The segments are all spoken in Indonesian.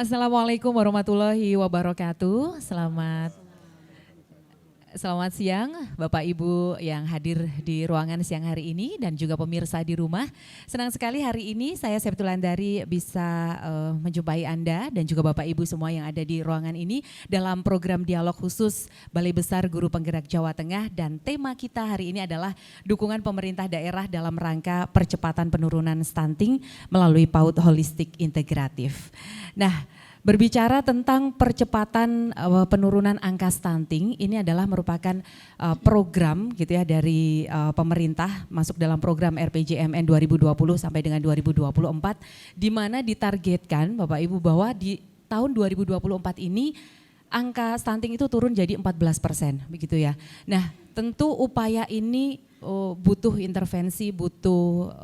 Assalamualaikum warahmatullahi wabarakatuh. Selamat siang Bapak Ibu yang hadir di ruangan siang hari ini dan juga pemirsa di rumah. Senang sekali hari ini saya Septulandari bisa menjumpai Anda dan juga Bapak Ibu semua yang ada di ruangan ini dalam program dialog khusus Balai Besar Guru Penggerak Jawa Tengah, dan tema kita hari ini adalah dukungan pemerintah daerah dalam rangka percepatan penurunan stunting melalui PAUD holistik integratif. Nah, berbicara tentang percepatan penurunan angka stunting, ini adalah merupakan program gitu ya dari pemerintah masuk dalam program RPJMN 2020 sampai dengan 2024, di mana ditargetkan Bapak Ibu bahwa di tahun 2024 ini angka stunting itu turun jadi 14%, begitu ya. Nah, tentu upaya ini butuh intervensi, butuh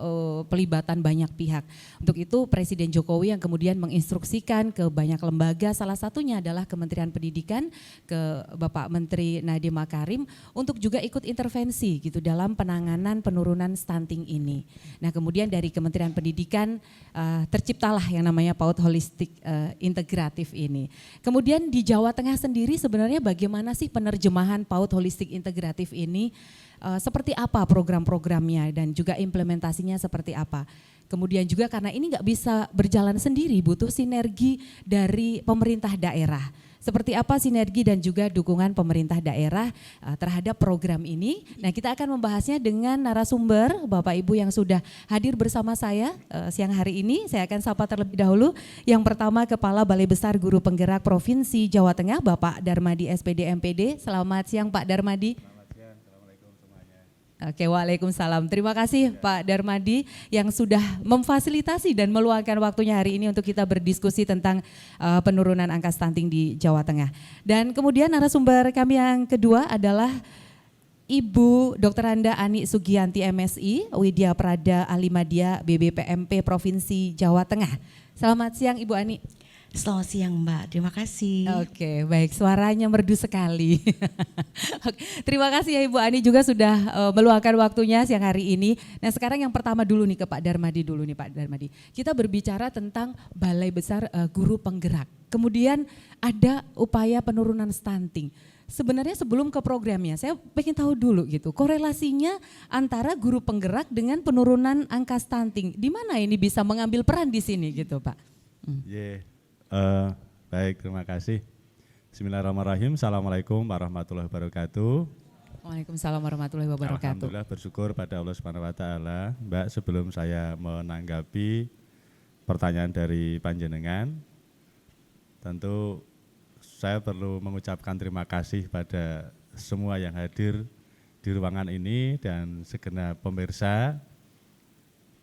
pelibatan banyak pihak. Untuk itu Presiden Jokowi yang kemudian menginstruksikan ke banyak lembaga, salah satunya adalah Kementerian Pendidikan, ke Bapak Menteri Nadiem Makarim untuk juga ikut intervensi gitu dalam penanganan penurunan stunting ini. Nah, kemudian dari Kementerian Pendidikan terciptalah yang namanya PAUD holistik integratif ini. Kemudian di Jawa Tengah sendiri sebenarnya bagaimana sih penerjemahan PAUD holistik integratif ini? Seperti apa program-programnya dan juga implementasinya seperti apa. Kemudian juga karena ini nggak bisa berjalan sendiri, butuh sinergi dari pemerintah daerah. Seperti apa sinergi dan juga dukungan pemerintah daerah terhadap program ini. Nah, kita akan membahasnya dengan narasumber Bapak Ibu yang sudah hadir bersama saya siang hari ini. Saya akan sapa terlebih dahulu. Yang pertama Kepala Balai Besar Guru Penggerak Provinsi Jawa Tengah, Bapak Darmadi SPD MPD. Selamat siang Pak Darmadi. Oke, waalaikumsalam. Terima kasih Pak Darmadi yang sudah memfasilitasi dan meluangkan waktunya hari ini untuk kita berdiskusi tentang penurunan angka stunting di Jawa Tengah. Dan kemudian narasumber kami yang kedua adalah Ibu Dr. Anda Ani Sugianti MSI, Widya Prada Ahli Madya BBPMP Provinsi Jawa Tengah. Selamat siang Ibu Ani. Selamat siang Mbak, terima kasih. Oke, baik, suaranya merdu sekali. Terima kasih ya Ibu Ani juga sudah meluangkan waktunya siang hari ini. Nah, sekarang yang pertama dulu nih ke Pak Darmadi dulu nih Pak Darmadi. Kita berbicara tentang Balai Besar Guru Penggerak. Kemudian ada upaya penurunan stunting. Sebenarnya sebelum ke programnya, saya pengen tahu dulu gitu, korelasinya antara guru penggerak dengan penurunan angka stunting. Di mana ini bisa mengambil peran di sini gitu Pak? Baik, terima kasih. Bismillahirrahmanirrahim. Assalamualaikum warahmatullahi wabarakatuh. Waalaikumsalam warahmatullahi wabarakatuh. Alhamdulillah, bersyukur pada Allah Subhanahu wa taala. Mbak, sebelum saya menanggapi pertanyaan dari panjenengan, tentu saya perlu mengucapkan terima kasih pada semua yang hadir di ruangan ini dan segenap pemirsa.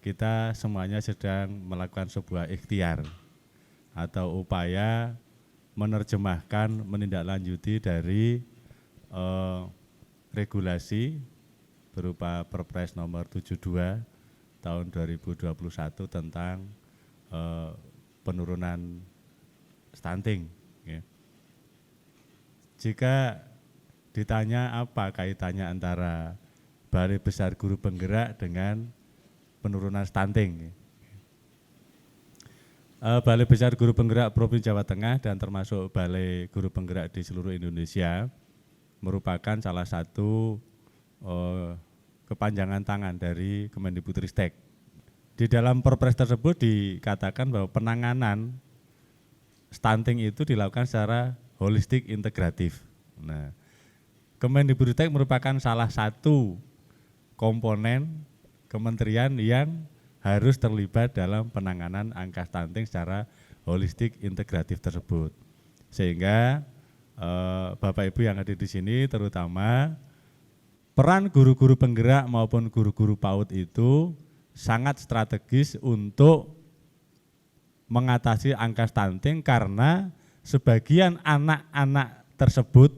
Kita semuanya sedang melakukan sebuah ikhtiar atau upaya menerjemahkan, menindaklanjuti dari regulasi berupa Perpres nomor 72 tahun 2021 tentang penurunan stunting. Ya. Jika ditanya apa kaitannya antara Balai Besar Guru Penggerak dengan penurunan stunting, Balai Besar Guru Penggerak Provinsi Jawa Tengah dan termasuk Balai Guru Penggerak di seluruh Indonesia merupakan salah satu kepanjangan tangan dari Kemendikbudristek. Di dalam Perpres tersebut dikatakan bahwa penanganan stunting itu dilakukan secara holistik integratif. Nah, Kemendikbudristek merupakan salah satu komponen kementerian yang harus terlibat dalam penanganan angka stunting secara holistik integratif tersebut. Sehingga Bapak Ibu yang hadir di sini terutama peran guru-guru penggerak maupun guru-guru PAUD itu sangat strategis untuk mengatasi angka stunting karena sebagian anak-anak tersebut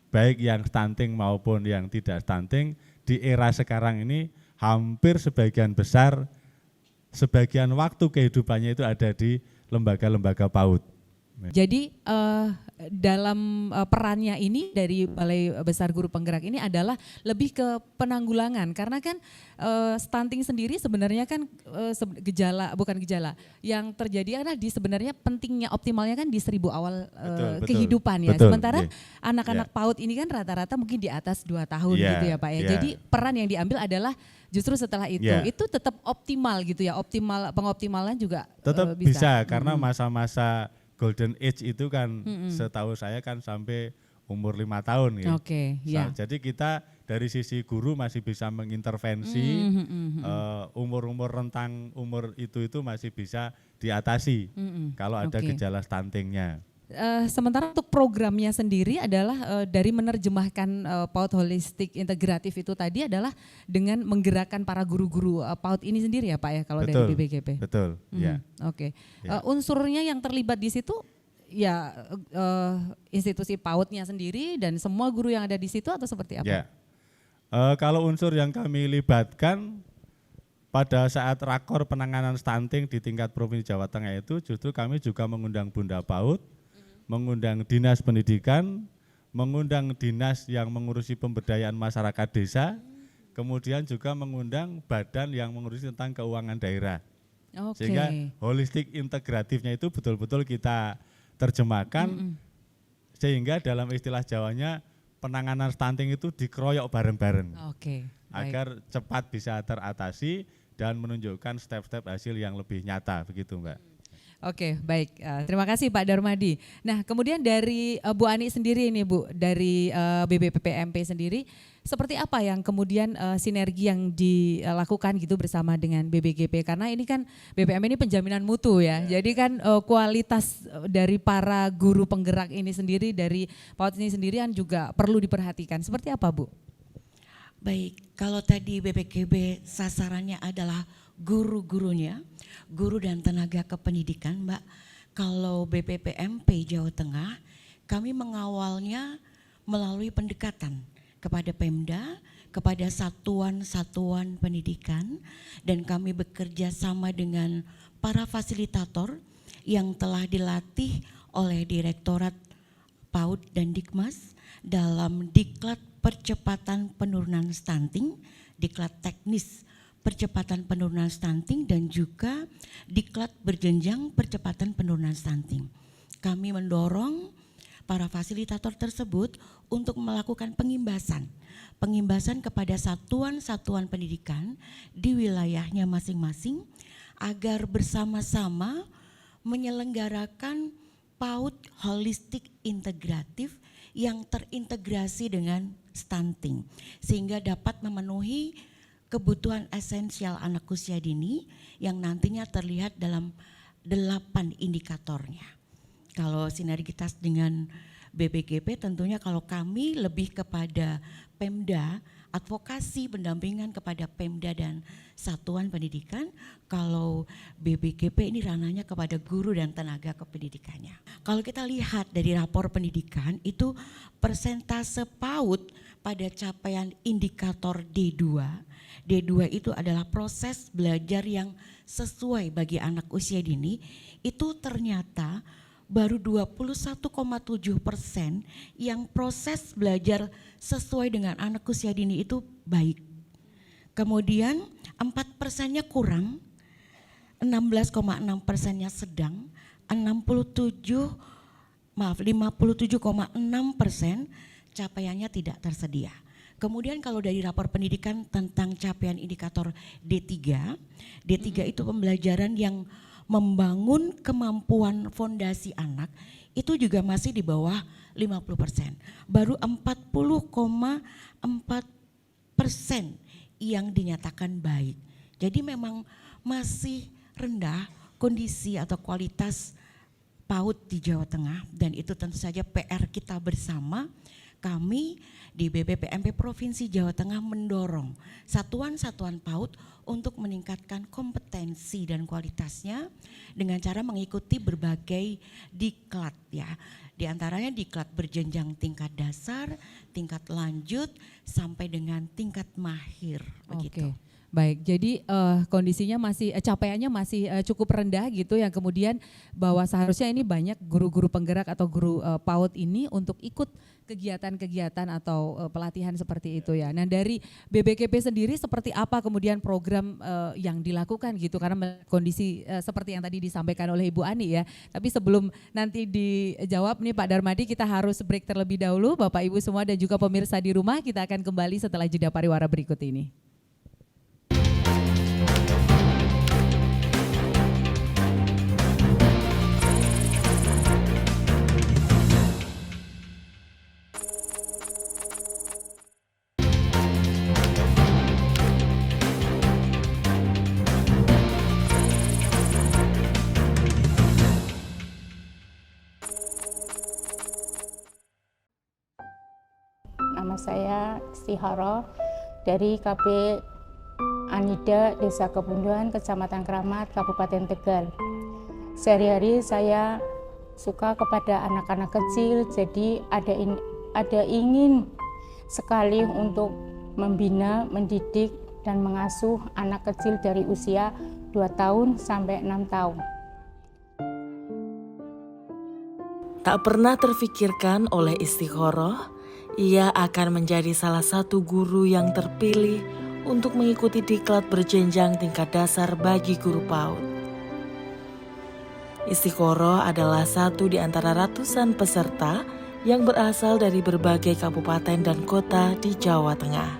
baik yang stunting maupun yang tidak stunting di era sekarang ini hampir sebagian besar sebagian waktu kehidupannya itu ada di lembaga-lembaga PAUD. Jadi dalam perannya ini dari Balai Besar Guru Penggerak ini adalah lebih ke penanggulangan karena kan stunting sendiri sebenarnya kan bukan gejala yang terjadi adalah di sebenarnya pentingnya optimalnya kan di 1000 awal kehidupan ya. Sementara anak-anak PAUD ini kan rata-rata mungkin di atas 2 tahun gitu ya Pak ya. Jadi peran yang diambil adalah justru setelah itu tetap optimal gitu ya, pengoptimalan juga tetap bisa karena masa-masa golden age itu kan setahu saya kan sampai umur 5 tahun gitu. Jadi kita dari sisi guru masih bisa mengintervensi umur-umur rentang umur itu masih bisa diatasi kalau ada gejala stuntingnya. Sementara untuk programnya sendiri adalah dari menerjemahkan PAUD holistik integratif itu tadi adalah dengan menggerakkan para guru-guru PAUD ini sendiri ya Pak ya kalau dari BPGP. Betul. Ya. Unsurnya yang terlibat di situ ya institusi PAUD-nya sendiri dan semua guru yang ada di situ atau seperti apa? Ya. Kalau unsur yang kami libatkan pada saat rakor penanganan stunting di tingkat Provinsi Jawa Tengah itu justru kami juga mengundang Bunda PAUD, mengundang dinas pendidikan, mengundang dinas yang mengurusi pemberdayaan masyarakat desa, kemudian juga mengundang badan yang mengurusi tentang keuangan daerah. Sehingga holistik integratifnya itu betul-betul kita terjemahkan sehingga dalam istilah Jawanya penanganan stunting itu dikeroyok bareng-bareng agar cepat bisa teratasi dan menunjukkan step-step hasil yang lebih nyata begitu Mbak. Baik. Terima kasih Pak Darmadi. Nah, kemudian dari Bu Ani sendiri ini Bu, dari BBPPMP sendiri, seperti apa yang kemudian sinergi yang dilakukan gitu bersama dengan BBGP? Karena ini kan BPMP ini penjaminan mutu ya. Jadi kan kualitas dari para guru penggerak ini sendiri, dari PAUD ini sendiri kan juga perlu diperhatikan. Seperti apa Bu? Baik, kalau tadi BPGB sasarannya adalah guru-gurunya, guru dan tenaga kependidikan Mbak. Kalau BPPMP Jawa Tengah, kami mengawalnya melalui pendekatan kepada Pemda, kepada satuan-satuan pendidikan, dan kami bekerja sama dengan para fasilitator yang telah dilatih oleh Direktorat PAUD dan Dikmas dalam Diklat Percepatan Penurunan Stunting, Diklat Teknis Percepatan Penurunan Stunting, dan juga Diklat Berjenjang Percepatan Penurunan Stunting. Kami mendorong para fasilitator tersebut untuk melakukan pengimbasan kepada satuan-satuan pendidikan di wilayahnya masing-masing agar bersama-sama menyelenggarakan PAUD holistik integratif yang terintegrasi dengan stunting sehingga dapat memenuhi kebutuhan esensial anak usia dini yang nantinya terlihat dalam 8 indikatornya. Kalau sinergitas dengan BPGP tentunya kalau kami lebih kepada Pemda, advokasi pendampingan kepada Pemda dan satuan pendidikan, kalau BPGP ini ranahnya kepada guru dan tenaga kependidikannya. Kalau kita lihat dari rapor pendidikan itu persentase PAUD pada capaian indikator D2 itu adalah proses belajar yang sesuai bagi anak usia dini, itu ternyata baru 21,7% yang proses belajar sesuai dengan anak usia dini itu baik. Kemudian 4%-nya kurang, 16,6%-nya sedang, 57,6% capaiannya tidak tersedia. Kemudian kalau dari rapor pendidikan tentang capaian indikator D3 itu pembelajaran yang membangun kemampuan fondasi anak itu juga masih di bawah 50%. Baru 40,4% yang dinyatakan baik. Jadi memang masih rendah kondisi atau kualitas PAUD di Jawa Tengah, dan itu tentu saja PR kita bersama. Kami di BPPMP Provinsi Jawa Tengah mendorong satuan-satuan PAUD untuk meningkatkan kompetensi dan kualitasnya dengan cara mengikuti berbagai diklat ya. Di antaranya diklat berjenjang tingkat dasar, tingkat lanjut sampai dengan tingkat mahir begitu. Baik, jadi kondisinya masih capaiannya masih cukup rendah gitu, yang kemudian bahwa seharusnya ini banyak guru-guru penggerak atau guru PAUD ini untuk ikut kegiatan-kegiatan atau pelatihan seperti itu ya. Nah, dari BBKP sendiri seperti apa kemudian program yang dilakukan gitu, karena kondisi seperti yang tadi disampaikan oleh Ibu Ani ya. Tapi sebelum nanti dijawab nih Pak Darmadi, kita harus break terlebih dahulu. Bapak Ibu semua dan juga pemirsa di rumah, kita akan kembali setelah jeda pariwara berikut ini. Nama saya Istihara dari KP Anida, Desa Kebunduan, Kecamatan Keramat, Kabupaten Tegal. Sehari-hari saya suka kepada anak-anak kecil, jadi ada ingin sekali untuk membina, mendidik, dan mengasuh anak kecil dari usia 2 tahun sampai 6 tahun. Tak pernah terfikirkan oleh Istikharah, ia akan menjadi salah satu guru yang terpilih untuk mengikuti diklat berjenjang tingkat dasar bagi guru PAUD. Istikharah adalah satu di antara ratusan peserta yang berasal dari berbagai kabupaten dan kota di Jawa Tengah.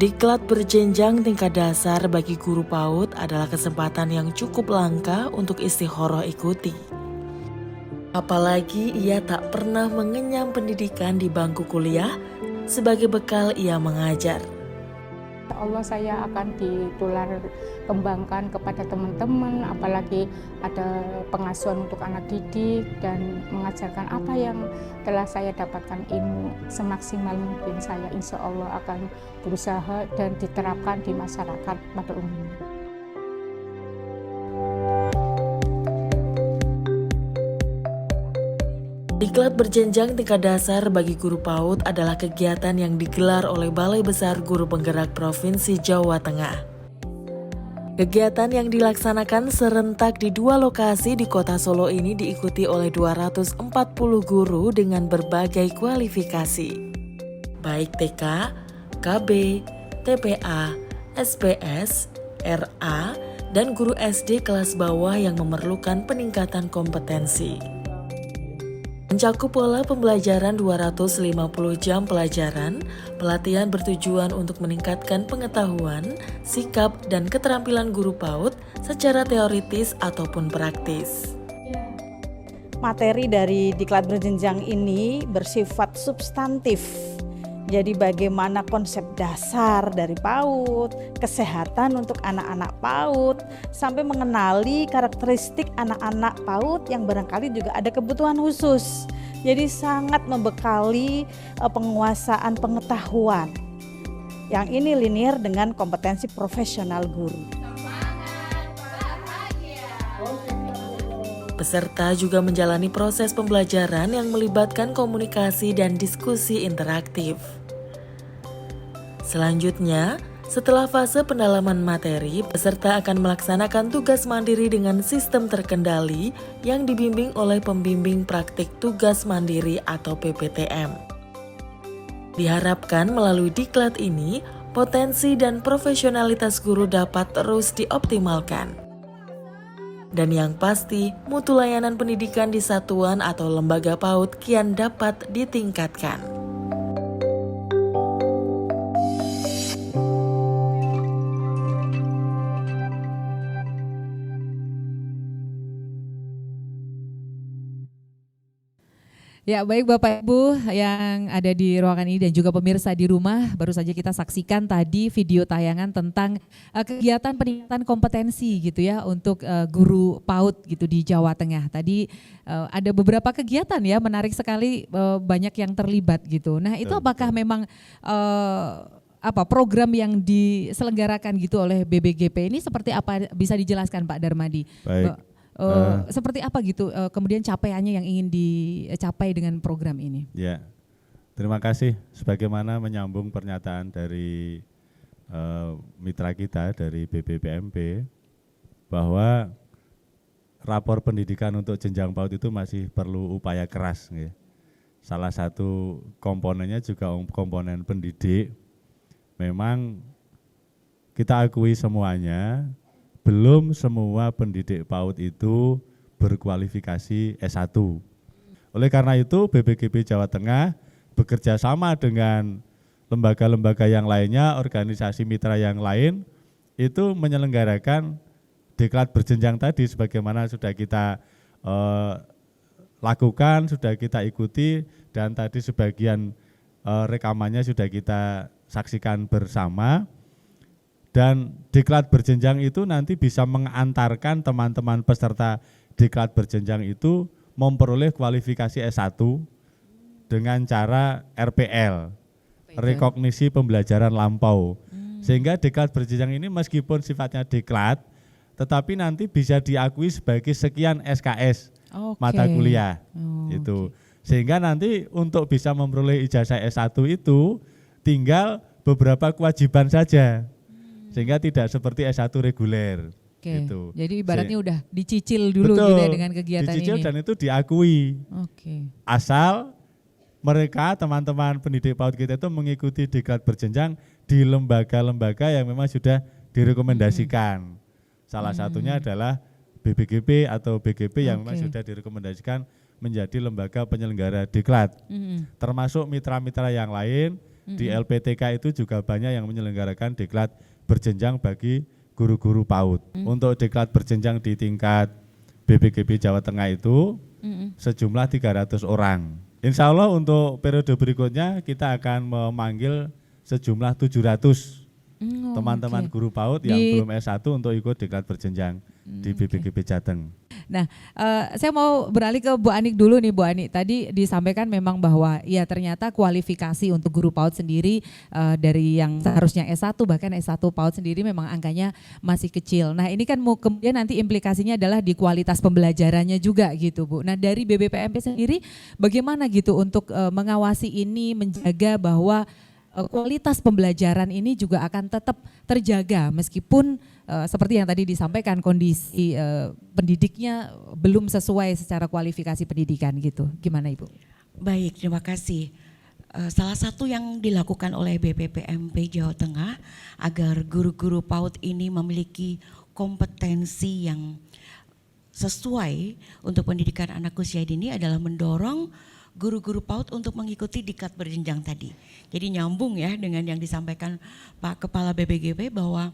Diklat berjenjang tingkat dasar bagi guru PAUD adalah kesempatan yang cukup langka untuk Istikharah ikuti. Apalagi ia tak pernah mengenyam pendidikan di bangku kuliah sebagai bekal ia mengajar. Insya Allah saya akan ditular kembangkan kepada teman-teman, apalagi ada pengasuhan untuk anak didik dan mengajarkan apa yang telah saya dapatkan ilmu semaksimal mungkin. Saya insya Allah akan berusaha dan diterapkan di masyarakat pada umumnya. Diklat berjenjang tingkat dasar bagi guru PAUD adalah kegiatan yang digelar oleh Balai Besar Guru Penggerak Provinsi Jawa Tengah. Kegiatan yang dilaksanakan serentak di 2 lokasi di Kota Solo ini diikuti oleh 240 guru dengan berbagai kualifikasi, baik TK, KB, TPA, SPS, RA, dan guru SD kelas bawah yang memerlukan peningkatan kompetensi. Mencakup pola pembelajaran 250 jam pelajaran, pelatihan bertujuan untuk meningkatkan pengetahuan, sikap, dan keterampilan guru PAUD secara teoritis ataupun praktis. Materi dari diklat berjenjang ini bersifat substantif. Jadi bagaimana konsep dasar dari PAUD, kesehatan untuk anak-anak PAUD, sampai mengenali karakteristik anak-anak PAUD yang barangkali juga ada kebutuhan khusus. Jadi sangat membekali penguasaan pengetahuan. Yang ini linear dengan kompetensi profesional guru. Peserta juga menjalani proses pembelajaran yang melibatkan komunikasi dan diskusi interaktif. Selanjutnya, setelah fase pendalaman materi, peserta akan melaksanakan tugas mandiri dengan sistem terkendali yang dibimbing oleh pembimbing praktik tugas mandiri atau PPTM. Diharapkan melalui diklat ini, potensi dan profesionalitas guru dapat terus dioptimalkan. Dan yang pasti, mutu layanan pendidikan di satuan atau lembaga PAUD kian dapat ditingkatkan. Ya, baik Bapak Ibu yang ada di ruangan ini dan juga pemirsa di rumah, baru saja kita saksikan tadi video tayangan tentang kegiatan peningkatan kompetensi gitu ya untuk guru PAUD gitu di Jawa Tengah. Tadi ada beberapa kegiatan ya, menarik sekali, banyak yang terlibat gitu. Nah, itu apakah memang program yang diselenggarakan gitu oleh BBGP ini seperti apa, bisa dijelaskan Pak Darmadi? Baik. Seperti apa gitu kemudian capaiannya yang ingin dicapai dengan program ini? Ya, terima kasih. Sebagaimana menyambung pernyataan dari mitra kita dari BPPMP bahwa rapor pendidikan untuk jenjang PAUD itu masih perlu upaya keras. Ya. Salah satu komponennya juga komponen pendidik. Memang kita akui semuanya, belum semua pendidik PAUD itu berkualifikasi S1. Oleh karena itu BPGP Jawa Tengah bekerja sama dengan lembaga-lembaga yang lainnya, organisasi mitra yang lain, itu menyelenggarakan diklat berjenjang tadi sebagaimana sudah kita lakukan, sudah kita ikuti, dan tadi sebagian rekamannya sudah kita saksikan bersama. Dan diklat berjenjang itu nanti bisa mengantarkan teman-teman peserta diklat berjenjang itu memperoleh kualifikasi S1 dengan cara RPL, rekognisi pembelajaran lampau. Sehingga diklat berjenjang ini meskipun sifatnya diklat, tetapi nanti bisa diakui sebagai sekian SKS mata kuliah. Itu. Sehingga nanti untuk bisa memperoleh ijazah S1 itu tinggal beberapa kewajiban saja. Sehingga tidak seperti S1 reguler. Gitu. Jadi ibaratnya udah dicicil dulu gitu ya dengan kegiatan dicicil ini. Dan itu diakui. Asal mereka teman-teman pendidik PAUD kita itu mengikuti diklat berjenjang di lembaga-lembaga yang memang sudah direkomendasikan. Salah satunya adalah BPGP atau BGP yang memang sudah direkomendasikan menjadi lembaga penyelenggara diklat. Termasuk mitra-mitra yang lain, di LPTK itu juga banyak yang menyelenggarakan diklat berjenjang bagi guru-guru PAUD. Untuk diklat berjenjang di tingkat BPGP Jawa Tengah itu sejumlah 300 orang. Insya Allah untuk periode berikutnya kita akan memanggil sejumlah 700 teman-teman guru PAUD yang belum S1 untuk ikut diklat berjenjang di BPGP Jateng. Nah, saya mau beralih ke Bu Anik dulu nih, Bu Anik. Tadi disampaikan memang bahwa ya ternyata kualifikasi untuk guru PAUD sendiri dari yang seharusnya S1 bahkan S1 PAUD sendiri memang angkanya masih kecil. Nah, ini kan kemudian nanti implikasinya adalah di kualitas pembelajarannya juga gitu, Bu. Nah, dari BBPMP sendiri bagaimana gitu untuk mengawasi ini, menjaga bahwa kualitas pembelajaran ini juga akan tetap terjaga meskipun seperti yang tadi disampaikan kondisi pendidiknya belum sesuai secara kualifikasi pendidikan gitu. Gimana Ibu? Baik, terima kasih. Salah satu yang dilakukan oleh BPPMP Jawa Tengah agar guru-guru PAUD ini memiliki kompetensi yang sesuai untuk pendidikan anak usia dini adalah mendorong guru-guru PAUD untuk mengikuti diklat berjenjang tadi. Jadi nyambung ya dengan yang disampaikan Pak Kepala BPGP bahwa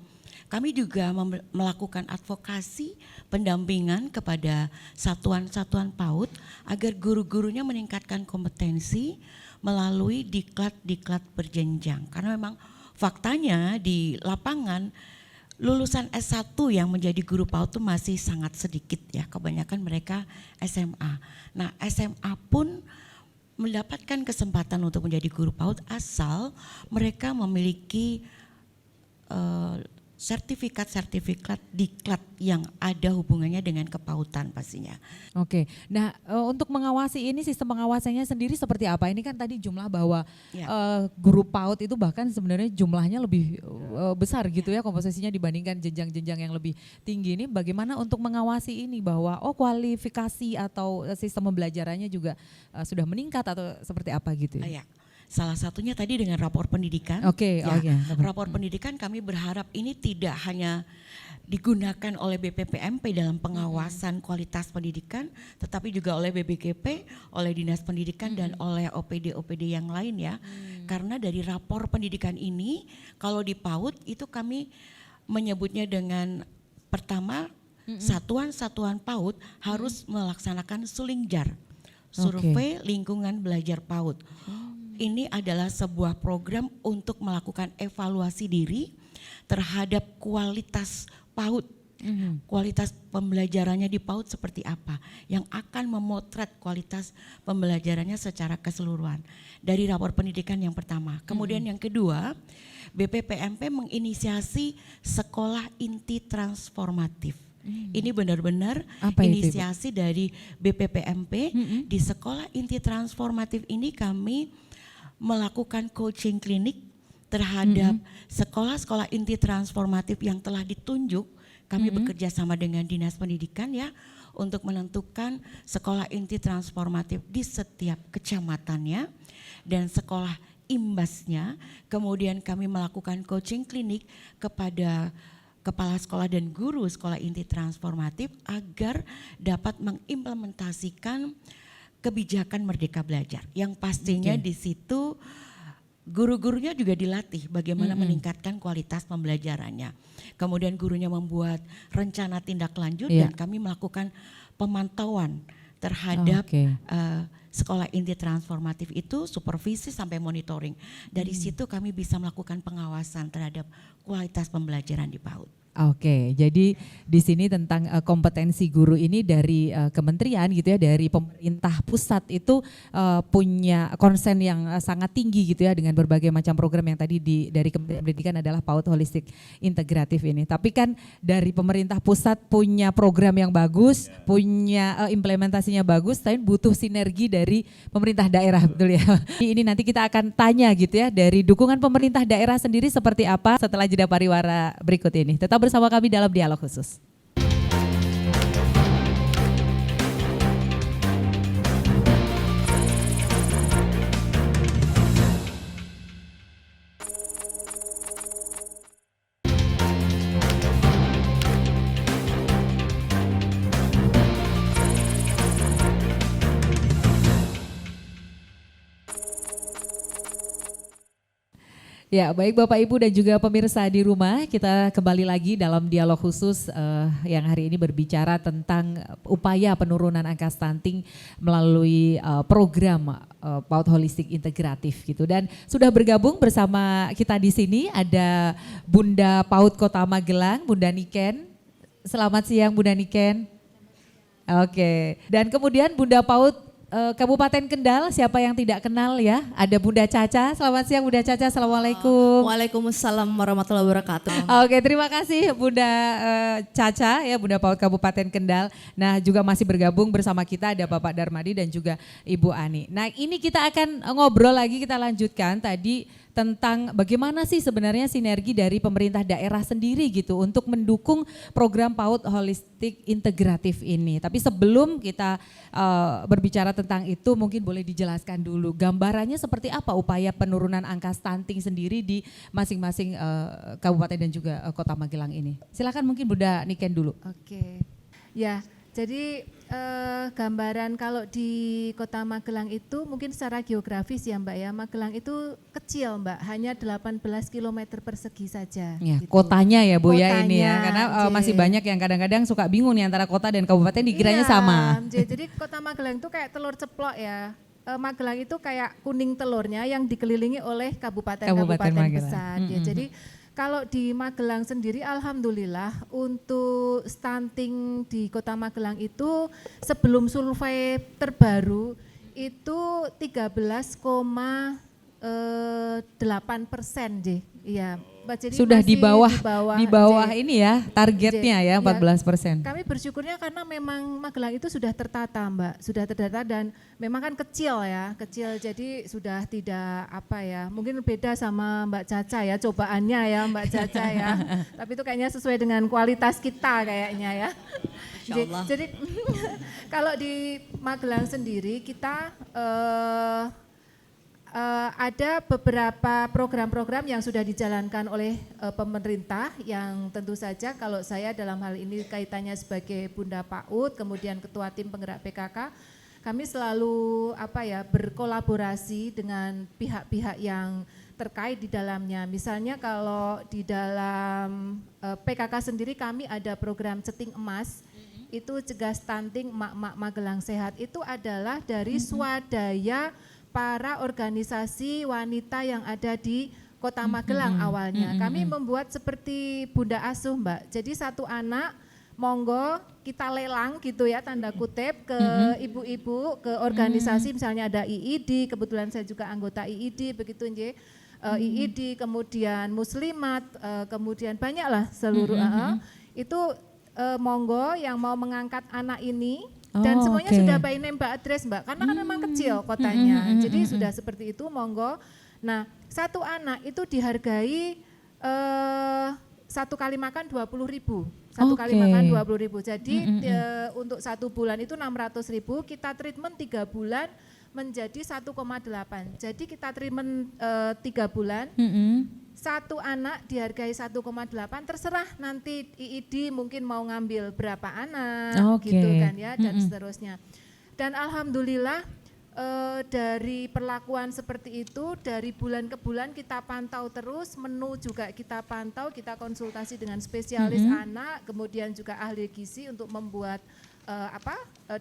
kami juga melakukan advokasi pendampingan kepada satuan-satuan PAUD agar guru-gurunya meningkatkan kompetensi melalui diklat-diklat berjenjang. Karena memang faktanya di lapangan lulusan S1 yang menjadi guru PAUD itu masih sangat sedikit ya, kebanyakan mereka SMA. Nah, SMA pun mendapatkan kesempatan untuk menjadi guru PAUD asal mereka memiliki sertifikat diklat yang ada hubungannya dengan kepautan pastinya. Oke, nah untuk mengawasi ini sistem pengawasannya sendiri seperti apa? Ini kan tadi jumlah bahwa guru PAUD itu bahkan sebenarnya jumlahnya lebih besar gitu ya komposisinya dibandingkan jenjang-jenjang yang lebih tinggi. Ini bagaimana untuk mengawasi ini bahwa kualifikasi atau sistem pembelajarannya juga sudah meningkat atau seperti apa gitu ya? Salah satunya tadi dengan rapor pendidikan. Rapor pendidikan kami berharap ini tidak hanya digunakan oleh BPPMP dalam pengawasan kualitas pendidikan, tetapi juga oleh BPGP, oleh Dinas Pendidikan dan oleh OPD-OPD yang lain ya. Karena dari rapor pendidikan ini, kalau di PAUD itu kami menyebutnya dengan pertama satuan-satuan PAUD harus melaksanakan Sulingjar, survei lingkungan belajar PAUD. Ini adalah sebuah program untuk melakukan evaluasi diri terhadap kualitas PAUD. Kualitas pembelajarannya di PAUD seperti apa yang akan memotret kualitas pembelajarannya secara keseluruhan. Dari rapor pendidikan yang pertama. Kemudian yang kedua, BPPMP menginisiasi sekolah inti transformatif. Ini benar-benar inisiasi dari BPPMP. Di sekolah inti transformatif ini kami melakukan coaching klinik terhadap sekolah-sekolah inti transformatif yang telah ditunjuk. Kami bekerja sama dengan Dinas Pendidikan ya untuk menentukan sekolah inti transformatif di setiap kecamatannya dan sekolah imbasnya. Kemudian kami melakukan coaching klinik kepada kepala sekolah dan guru sekolah inti transformatif agar dapat mengimplementasikan kebijakan Merdeka Belajar. Yang pastinya di situ guru-gurunya juga dilatih bagaimana meningkatkan kualitas pembelajarannya. Kemudian gurunya membuat rencana tindak lanjut dan kami melakukan pemantauan terhadap sekolah inti transformatif itu, supervisi sampai monitoring. Dari situ kami bisa melakukan pengawasan terhadap kualitas pembelajaran di PAUD. Oke, jadi di sini tentang kompetensi guru ini dari kementerian gitu ya, dari pemerintah pusat itu punya konsen yang sangat tinggi gitu ya dengan berbagai macam program yang tadi dari Kementerian Pendidikan adalah PAUD Holistik Integratif ini. Tapi kan dari pemerintah pusat punya program yang bagus, punya implementasinya bagus, tapi butuh sinergi dari pemerintah daerah, betul ya. Ini nanti kita akan tanya gitu ya dari dukungan pemerintah daerah sendiri seperti apa setelah jeda pariwara berikut ini. Tetap bersama kami dalam dialog khusus. Ya, baik Bapak Ibu dan juga pemirsa di rumah, kita kembali lagi dalam dialog khusus yang hari ini berbicara tentang upaya penurunan angka stunting melalui program PAUD Holistik Integratif gitu. Dan sudah bergabung bersama kita di sini ada Bunda PAUD Kota Magelang, Bunda Niken. Selamat siang Bunda Niken. Oke, dan kemudian Bunda PAUD Kabupaten Kendal, siapa yang tidak kenal ya? Ada Bunda Caca. Selamat siang Bunda Caca, Assalamualaikum. Waalaikumsalam warahmatullahi wabarakatuh. Oke, terima kasih Bunda Caca ya, Bunda PAUD Kabupaten Kendal. Nah, juga masih bergabung bersama kita ada Bapak Darmadi dan juga Ibu Ani. Nah, ini kita akan ngobrol lagi, kita lanjutkan tadi tentang bagaimana sih sebenarnya sinergi dari pemerintah daerah sendiri gitu untuk mendukung program PAUD Holistik Integratif ini. Tapi sebelum kita berbicara tentang itu, mungkin boleh dijelaskan dulu gambarannya seperti apa upaya penurunan angka stunting sendiri di masing-masing kabupaten dan juga kota Magelang ini. Silakan mungkin Bunda Niken dulu. Oke, ya jadi gambaran kalau di kota Magelang itu mungkin secara geografis ya Mbak ya, Magelang itu kecil Mbak, hanya 18 km persegi saja. Ya, gitu. Kotanya ya Bu ya ini ya, Kotanya, karena masih banyak yang kadang-kadang suka bingung nih antara kota dan kabupaten dikiranya sama. Jadi kota Magelang itu kayak telur ceplok ya. Magelang itu kayak kuning telurnya yang dikelilingi oleh kabupaten-kabupaten besar. Ya, jadi kalau di Magelang sendiri alhamdulillah untuk stunting di kota Magelang itu sebelum survei terbaru itu 13,8%. Iya. Jadi sudah di bawah J. ini ya targetnya ya 14%. Kami bersyukurnya karena memang Magelang itu sudah tertata Mbak, sudah terdata dan memang kan kecil jadi sudah tidak mungkin beda sama Mbak Caca ya cobaannya ya Mbak Caca ya, tapi itu kayaknya sesuai dengan kualitas kita kayaknya ya. Jadi kalau di Magelang sendiri kita ada beberapa program-program yang sudah dijalankan oleh pemerintah yang tentu saja kalau saya dalam hal ini kaitannya sebagai Bunda PAUD, kemudian Ketua Tim Penggerak PKK, kami selalu berkolaborasi dengan pihak-pihak yang terkait di dalamnya. Misalnya kalau di dalam PKK sendiri kami ada program Ceting Emas, itu cegah stunting emak-emak Magelang Sehat, itu adalah dari swadaya para organisasi wanita yang ada di kota Magelang awalnya. Kami membuat seperti Bunda Asuh Mbak, jadi satu anak monggo kita lelang gitu ya tanda kutip ke ibu-ibu, ke organisasi misalnya ada IID, kebetulan saya juga anggota IID begitu nje. IID, kemudian Muslimat, kemudian banyaklah seluruh itu monggo yang mau mengangkat anak ini. Dan semuanya sudah by name by address Mbak, karena kan memang kecil kotanya, jadi sudah seperti itu monggo. Nah, satu anak itu dihargai satu kali makan 20.000. Satu kali makan 20.000. Jadi untuk 1 bulan itu 600.000, kita treatment 3 bulan menjadi 1,8. Jadi kita treatment 3 bulan, satu anak dihargai 1,8, terserah nanti IID mungkin mau ngambil berapa anak gitu kan ya, dan seterusnya. Dan alhamdulillah dari perlakuan seperti itu, dari bulan ke bulan kita pantau terus, menu juga kita pantau, kita konsultasi dengan spesialis anak, kemudian juga ahli gizi untuk membuat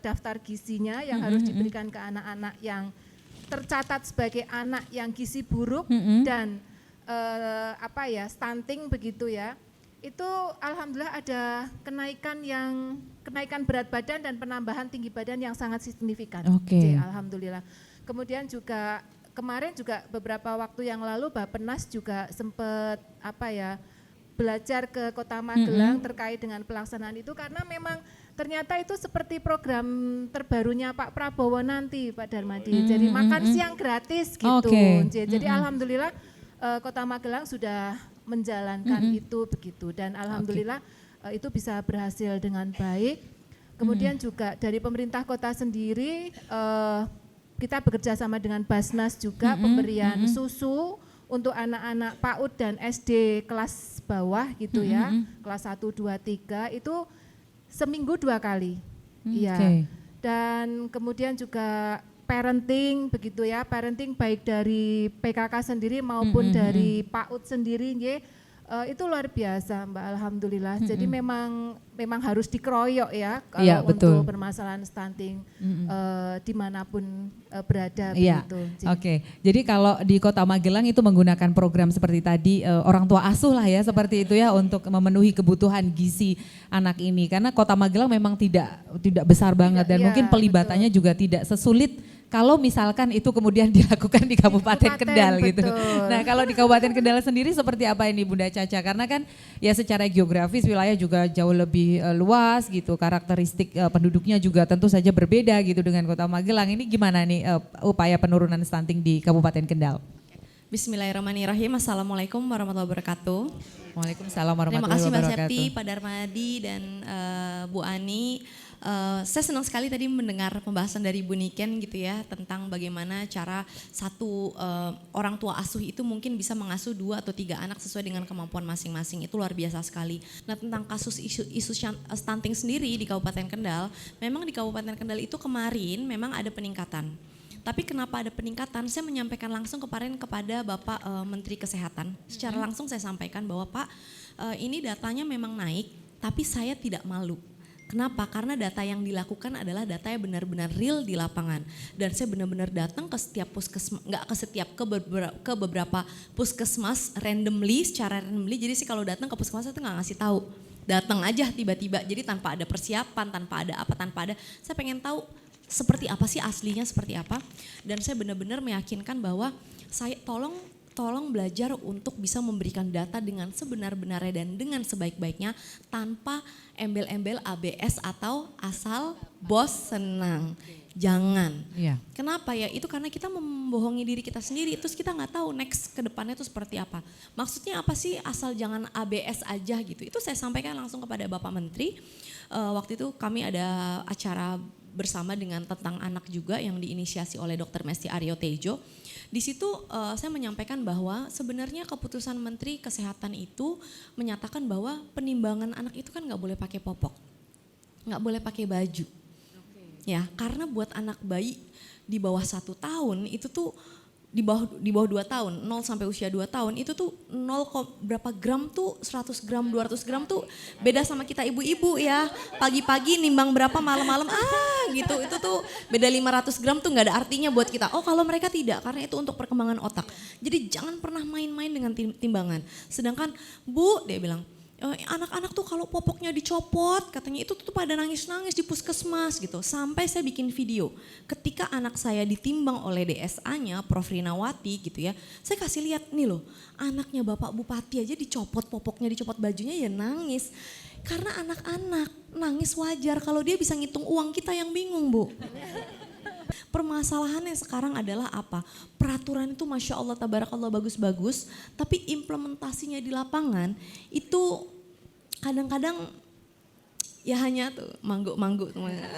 daftar gizinya yang harus diberikan ke anak-anak yang tercatat sebagai anak yang gizi buruk dan stunting begitu ya. Itu alhamdulillah ada kenaikan berat badan dan penambahan tinggi badan yang sangat signifikan. Jadi, alhamdulillah. Kemudian juga kemarin juga beberapa waktu yang lalu Bappenas juga sempat belajar ke Kota Magelang terkait dengan pelaksanaan itu, karena memang ternyata itu seperti program terbarunya Pak Prabowo nanti, Pak Darmadi. Jadi makan siang gratis gitu. Jadi alhamdulillah Kota Magelang sudah menjalankan itu begitu, dan alhamdulillah itu bisa berhasil dengan baik. Kemudian juga dari pemerintah kota sendiri kita bekerja sama dengan Basnas juga pemberian susu untuk anak-anak PAUD dan SD kelas bawah gitu ya, kelas 1, 2, 3 itu seminggu 2 kali. Iya. Dan kemudian juga parenting begitu ya, parenting baik dari PKK sendiri maupun dari PAUD sendiri itu luar biasa Mbak, alhamdulillah. Jadi memang harus dikeroyok ya kalau untuk permasalahan stunting dimanapun berada begitu. Jadi kalau di Kota Magelang itu menggunakan program seperti tadi orang tua asuh lah ya, seperti itu ya, untuk memenuhi kebutuhan gizi anak ini, karena Kota Magelang memang tidak besar banget dan mungkin pelibatannya juga tidak sesulit kalau misalkan itu kemudian dilakukan di Kabupaten Kendal gitu. Nah, kalau di Kabupaten Kendal sendiri seperti apa ini Bunda Caca? Karena kan ya secara geografis wilayah juga jauh lebih luas gitu, karakteristik penduduknya juga tentu saja berbeda gitu dengan Kota Magelang. Ini gimana nih upaya penurunan stunting di Kabupaten Kendal? Bismillahirrahmanirrahim. Assalamualaikum warahmatullahi wabarakatuh. Waalaikumsalam warahmatullahi wabarakatuh. Terima kasih Mbak Septi, Pak Darmadi dan Bu Ani. Saya senang sekali tadi mendengar pembahasan dari Bu Niken gitu ya, tentang bagaimana cara satu orang tua asuh itu mungkin bisa mengasuh 2 atau 3 anak sesuai dengan kemampuan masing-masing. Itu luar biasa sekali. Nah, tentang kasus isu stunting sendiri di Kabupaten Kendal, memang di Kabupaten Kendal itu kemarin memang ada peningkatan. Tapi kenapa ada peningkatan? Saya menyampaikan langsung kemarin kepada Bapak Menteri Kesehatan. Secara langsung saya sampaikan bahwa Pak, ini datanya memang naik, tapi saya tidak malu. Kenapa? Karena data yang dilakukan adalah data yang benar-benar real di lapangan. Dan saya benar-benar datang ke setiap puskesmas, ke beberapa puskesmas secara randomly. Jadi sih kalau datang ke puskesmas itu nggak ngasih tahu. Datang aja tiba-tiba, jadi tanpa ada persiapan, tanpa ada. Saya pengen tahu seperti apa sih aslinya, seperti apa. Dan saya benar-benar meyakinkan bahwa saya tolong belajar untuk bisa memberikan data dengan sebenar-benarnya dan dengan sebaik-baiknya tanpa embel-embel ABS atau asal bos senang. Jangan. Kenapa ya? Itu karena kita membohongi diri kita sendiri, terus kita nggak tahu next ke depannya itu seperti apa. Maksudnya apa sih asal jangan ABS aja gitu. Itu saya sampaikan langsung kepada Bapak Menteri. Waktu itu kami ada acara bersama dengan tentang anak juga yang diinisiasi oleh Dr. Mesti Aryo Tejo. Di situ saya menyampaikan bahwa sebenarnya keputusan Menteri Kesehatan itu menyatakan bahwa penimbangan anak itu kan nggak boleh pakai popok, nggak boleh pakai baju, ya karena buat anak bayi di bawah 1 tahun itu tuh di bawah 2 tahun, 0 sampai usia 2 tahun itu tuh 0 berapa gram tuh 100 gram, 200 gram tuh beda sama kita ibu-ibu ya. Pagi-pagi nimbang berapa, malam-malam gitu. Itu tuh beda 500 gram tuh gak ada artinya buat kita. Oh kalau mereka tidak, karena itu untuk perkembangan otak. Jadi jangan pernah main-main dengan timbangan. Sedangkan Bu, dia bilang, anak-anak tuh kalau popoknya dicopot, katanya itu tuh pada nangis-nangis di puskesmas gitu. Sampai saya bikin video, ketika anak saya ditimbang oleh DSA-nya, Prof. Rinawati gitu ya. Saya kasih lihat nih loh, anaknya Bapak Bupati aja dicopot popoknya, dicopot bajunya ya nangis. Karena anak-anak nangis wajar, kalau dia bisa ngitung uang kita yang bingung Bu. Permasalahannya sekarang adalah apa? Peraturan itu Masya Allah, tabarakallah bagus-bagus, tapi implementasinya di lapangan itu kadang-kadang ya hanya tuh mangguk-mangguk semuanya.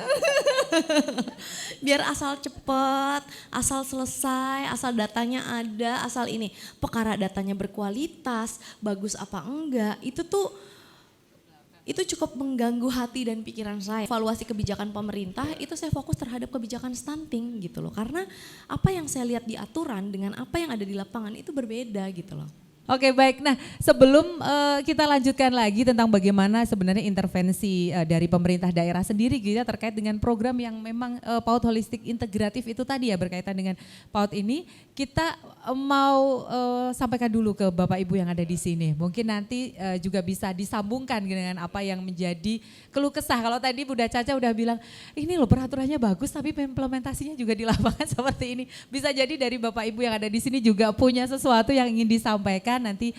Biar asal cepet, asal selesai, asal datanya ada, asal ini. Perkara datanya berkualitas, bagus apa enggak, itu cukup mengganggu hati dan pikiran saya. Evaluasi kebijakan pemerintah itu saya fokus terhadap kebijakan stunting gitu loh. Karena apa yang saya lihat di aturan dengan apa yang ada di lapangan itu berbeda gitu loh. Oke baik, nah sebelum kita lanjutkan lagi tentang bagaimana sebenarnya intervensi dari pemerintah daerah sendiri gitu ya terkait dengan program yang memang PAUD holistik integratif itu tadi ya berkaitan dengan PAUD ini, kita mau sampaikan dulu ke Bapak Ibu yang ada di sini. Mungkin nanti juga bisa disambungkan dengan apa yang menjadi keluh kesah. Kalau tadi Bunda Caca udah bilang ini loh peraturannya bagus tapi implementasinya juga di lapangan seperti ini. Bisa jadi dari Bapak Ibu yang ada di sini juga punya sesuatu yang ingin disampaikan. Nanti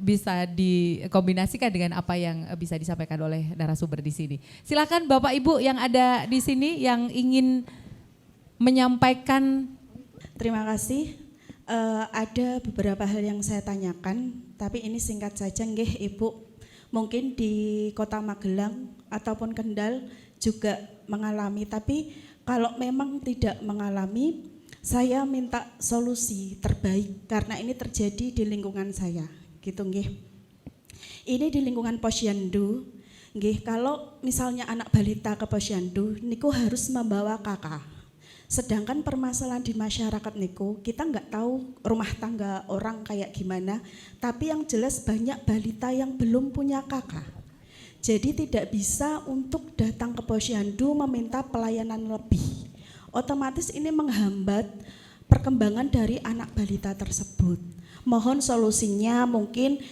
bisa dikombinasikan dengan apa yang bisa disampaikan oleh narasumber di sini. Silakan Bapak Ibu yang ada di sini yang ingin menyampaikan. Terima kasih. Ada beberapa hal yang saya tanyakan, tapi ini singkat saja nggih Ibu. Mungkin di Kota Magelang ataupun Kendal juga mengalami, tapi kalau memang tidak mengalami, saya minta solusi terbaik karena ini terjadi di lingkungan saya, gitu nggih. Ini di lingkungan posyandu, nggih. Kalau misalnya anak balita ke posyandu, niku harus membawa kakak. Sedangkan permasalahan di masyarakat niku, kita nggak tahu rumah tangga orang kayak gimana, tapi yang jelas banyak balita yang belum punya kakak. Jadi tidak bisa untuk datang ke posyandu meminta pelayanan lebih. Otomatis ini menghambat perkembangan dari anak balita tersebut. Mohon solusinya mungkin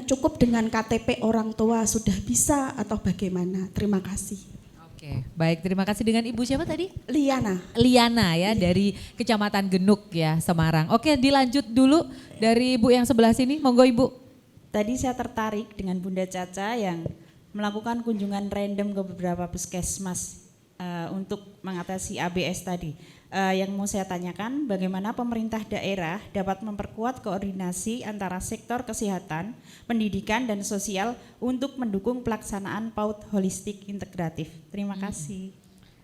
cukup dengan KTP orang tua sudah bisa atau bagaimana. Terima kasih. Oke, baik, terima kasih. Dengan Ibu siapa tadi? Liana. Liana ya, dari Kecamatan Genuk ya, Semarang. Oke, dilanjut dulu dari Ibu yang sebelah sini. Monggo Ibu. Tadi saya tertarik dengan Bunda Caca yang melakukan kunjungan random ke beberapa puskesmas untuk mengatasi ABS tadi. Yang mau saya tanyakan, bagaimana pemerintah daerah dapat memperkuat koordinasi antara sektor kesehatan, pendidikan, dan sosial untuk mendukung pelaksanaan PAUD holistik integratif. Terima kasih.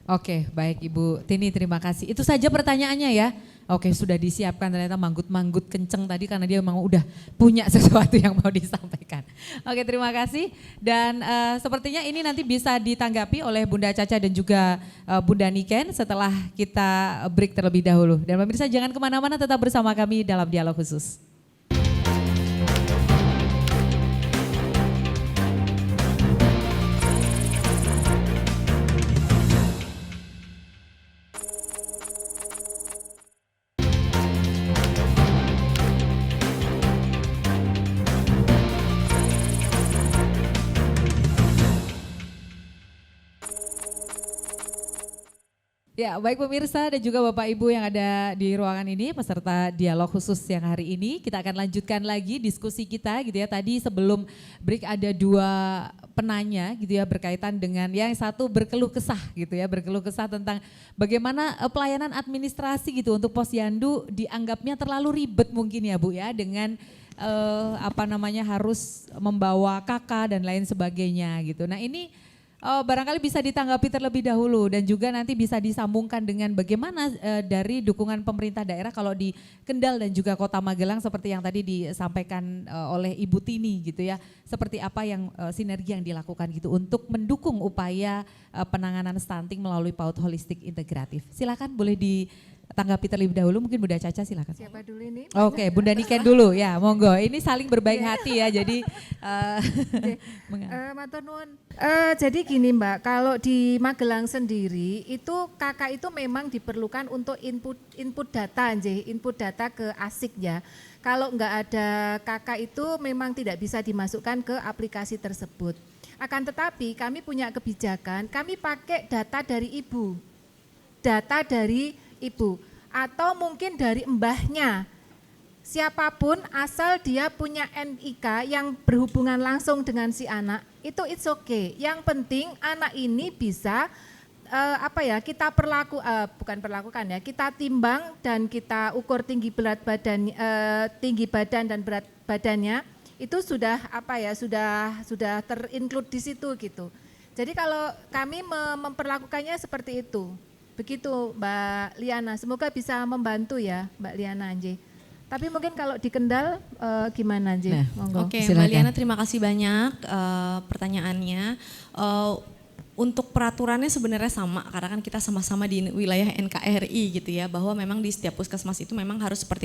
Oke, baik Ibu Tini, terima kasih. Itu saja pertanyaannya ya. Oke, sudah disiapkan, ternyata manggut-manggut kenceng tadi karena dia memang udah punya sesuatu yang mau disampaikan. Oke, terima kasih. Dan sepertinya ini nanti bisa ditanggapi oleh Bunda Caca dan juga Bunda Niken setelah kita break terlebih dahulu. Dan pemirsa jangan kemana-mana, tetap bersama kami dalam dialog khusus. Ya, baik pemirsa dan juga Bapak Ibu yang ada di ruangan ini, peserta dialog khusus yang hari ini, kita akan lanjutkan lagi diskusi kita gitu ya. Tadi sebelum break ada dua penanya gitu ya berkaitan dengan yang satu berkeluh kesah gitu ya, berkeluh kesah tentang bagaimana pelayanan administrasi gitu untuk posyandu dianggapnya terlalu ribet mungkin ya Bu ya, dengan harus membawa kakak dan lain sebagainya gitu. Nah ini barangkali bisa ditanggapi terlebih dahulu dan juga nanti bisa disambungkan dengan bagaimana dari dukungan pemerintah daerah kalau di Kendal dan juga Kota Magelang seperti yang tadi disampaikan oleh Ibu Tini gitu ya. Seperti apa yang sinergi yang dilakukan gitu untuk mendukung upaya penanganan stunting melalui PAUD holistik integratif. Silakan boleh ditanggapi terlebih dahulu, mungkin Bunda Caca silakan. Siapa dulu ini? Oke, Bunda Niken dulu ya, monggo. Ini saling berbaik hati ya, jadi Matur nuwun. Jadi gini Mbak, kalau di Magelang sendiri itu kakak itu memang diperlukan untuk input data, input data ke ASIK ya. Kalau nggak ada kakak itu memang tidak bisa dimasukkan ke aplikasi tersebut. Akan tetapi kami punya kebijakan, kami pakai data dari ibu. Data dari ibu atau mungkin dari mbahnya, siapapun asal dia punya NIK yang berhubungan langsung dengan si anak, itu it's okay. Yang penting anak ini bisa kita bukan perlakukan ya, kita timbang dan kita ukur tinggi badan dan berat badannya itu sudah sudah terinclude di situ gitu. Jadi kalau kami memperlakukannya seperti itu. Begitu Mbak Liana, semoga bisa membantu ya Mbak Liana Anji. Tapi mungkin kalau di Kendal gimana Anji? Monggo. Oke, Mbak Liana terima kasih banyak pertanyaannya. Untuk peraturannya sebenarnya sama, karena kan kita sama-sama di wilayah NKRI gitu ya, bahwa memang di setiap puskesmas itu memang harus seperti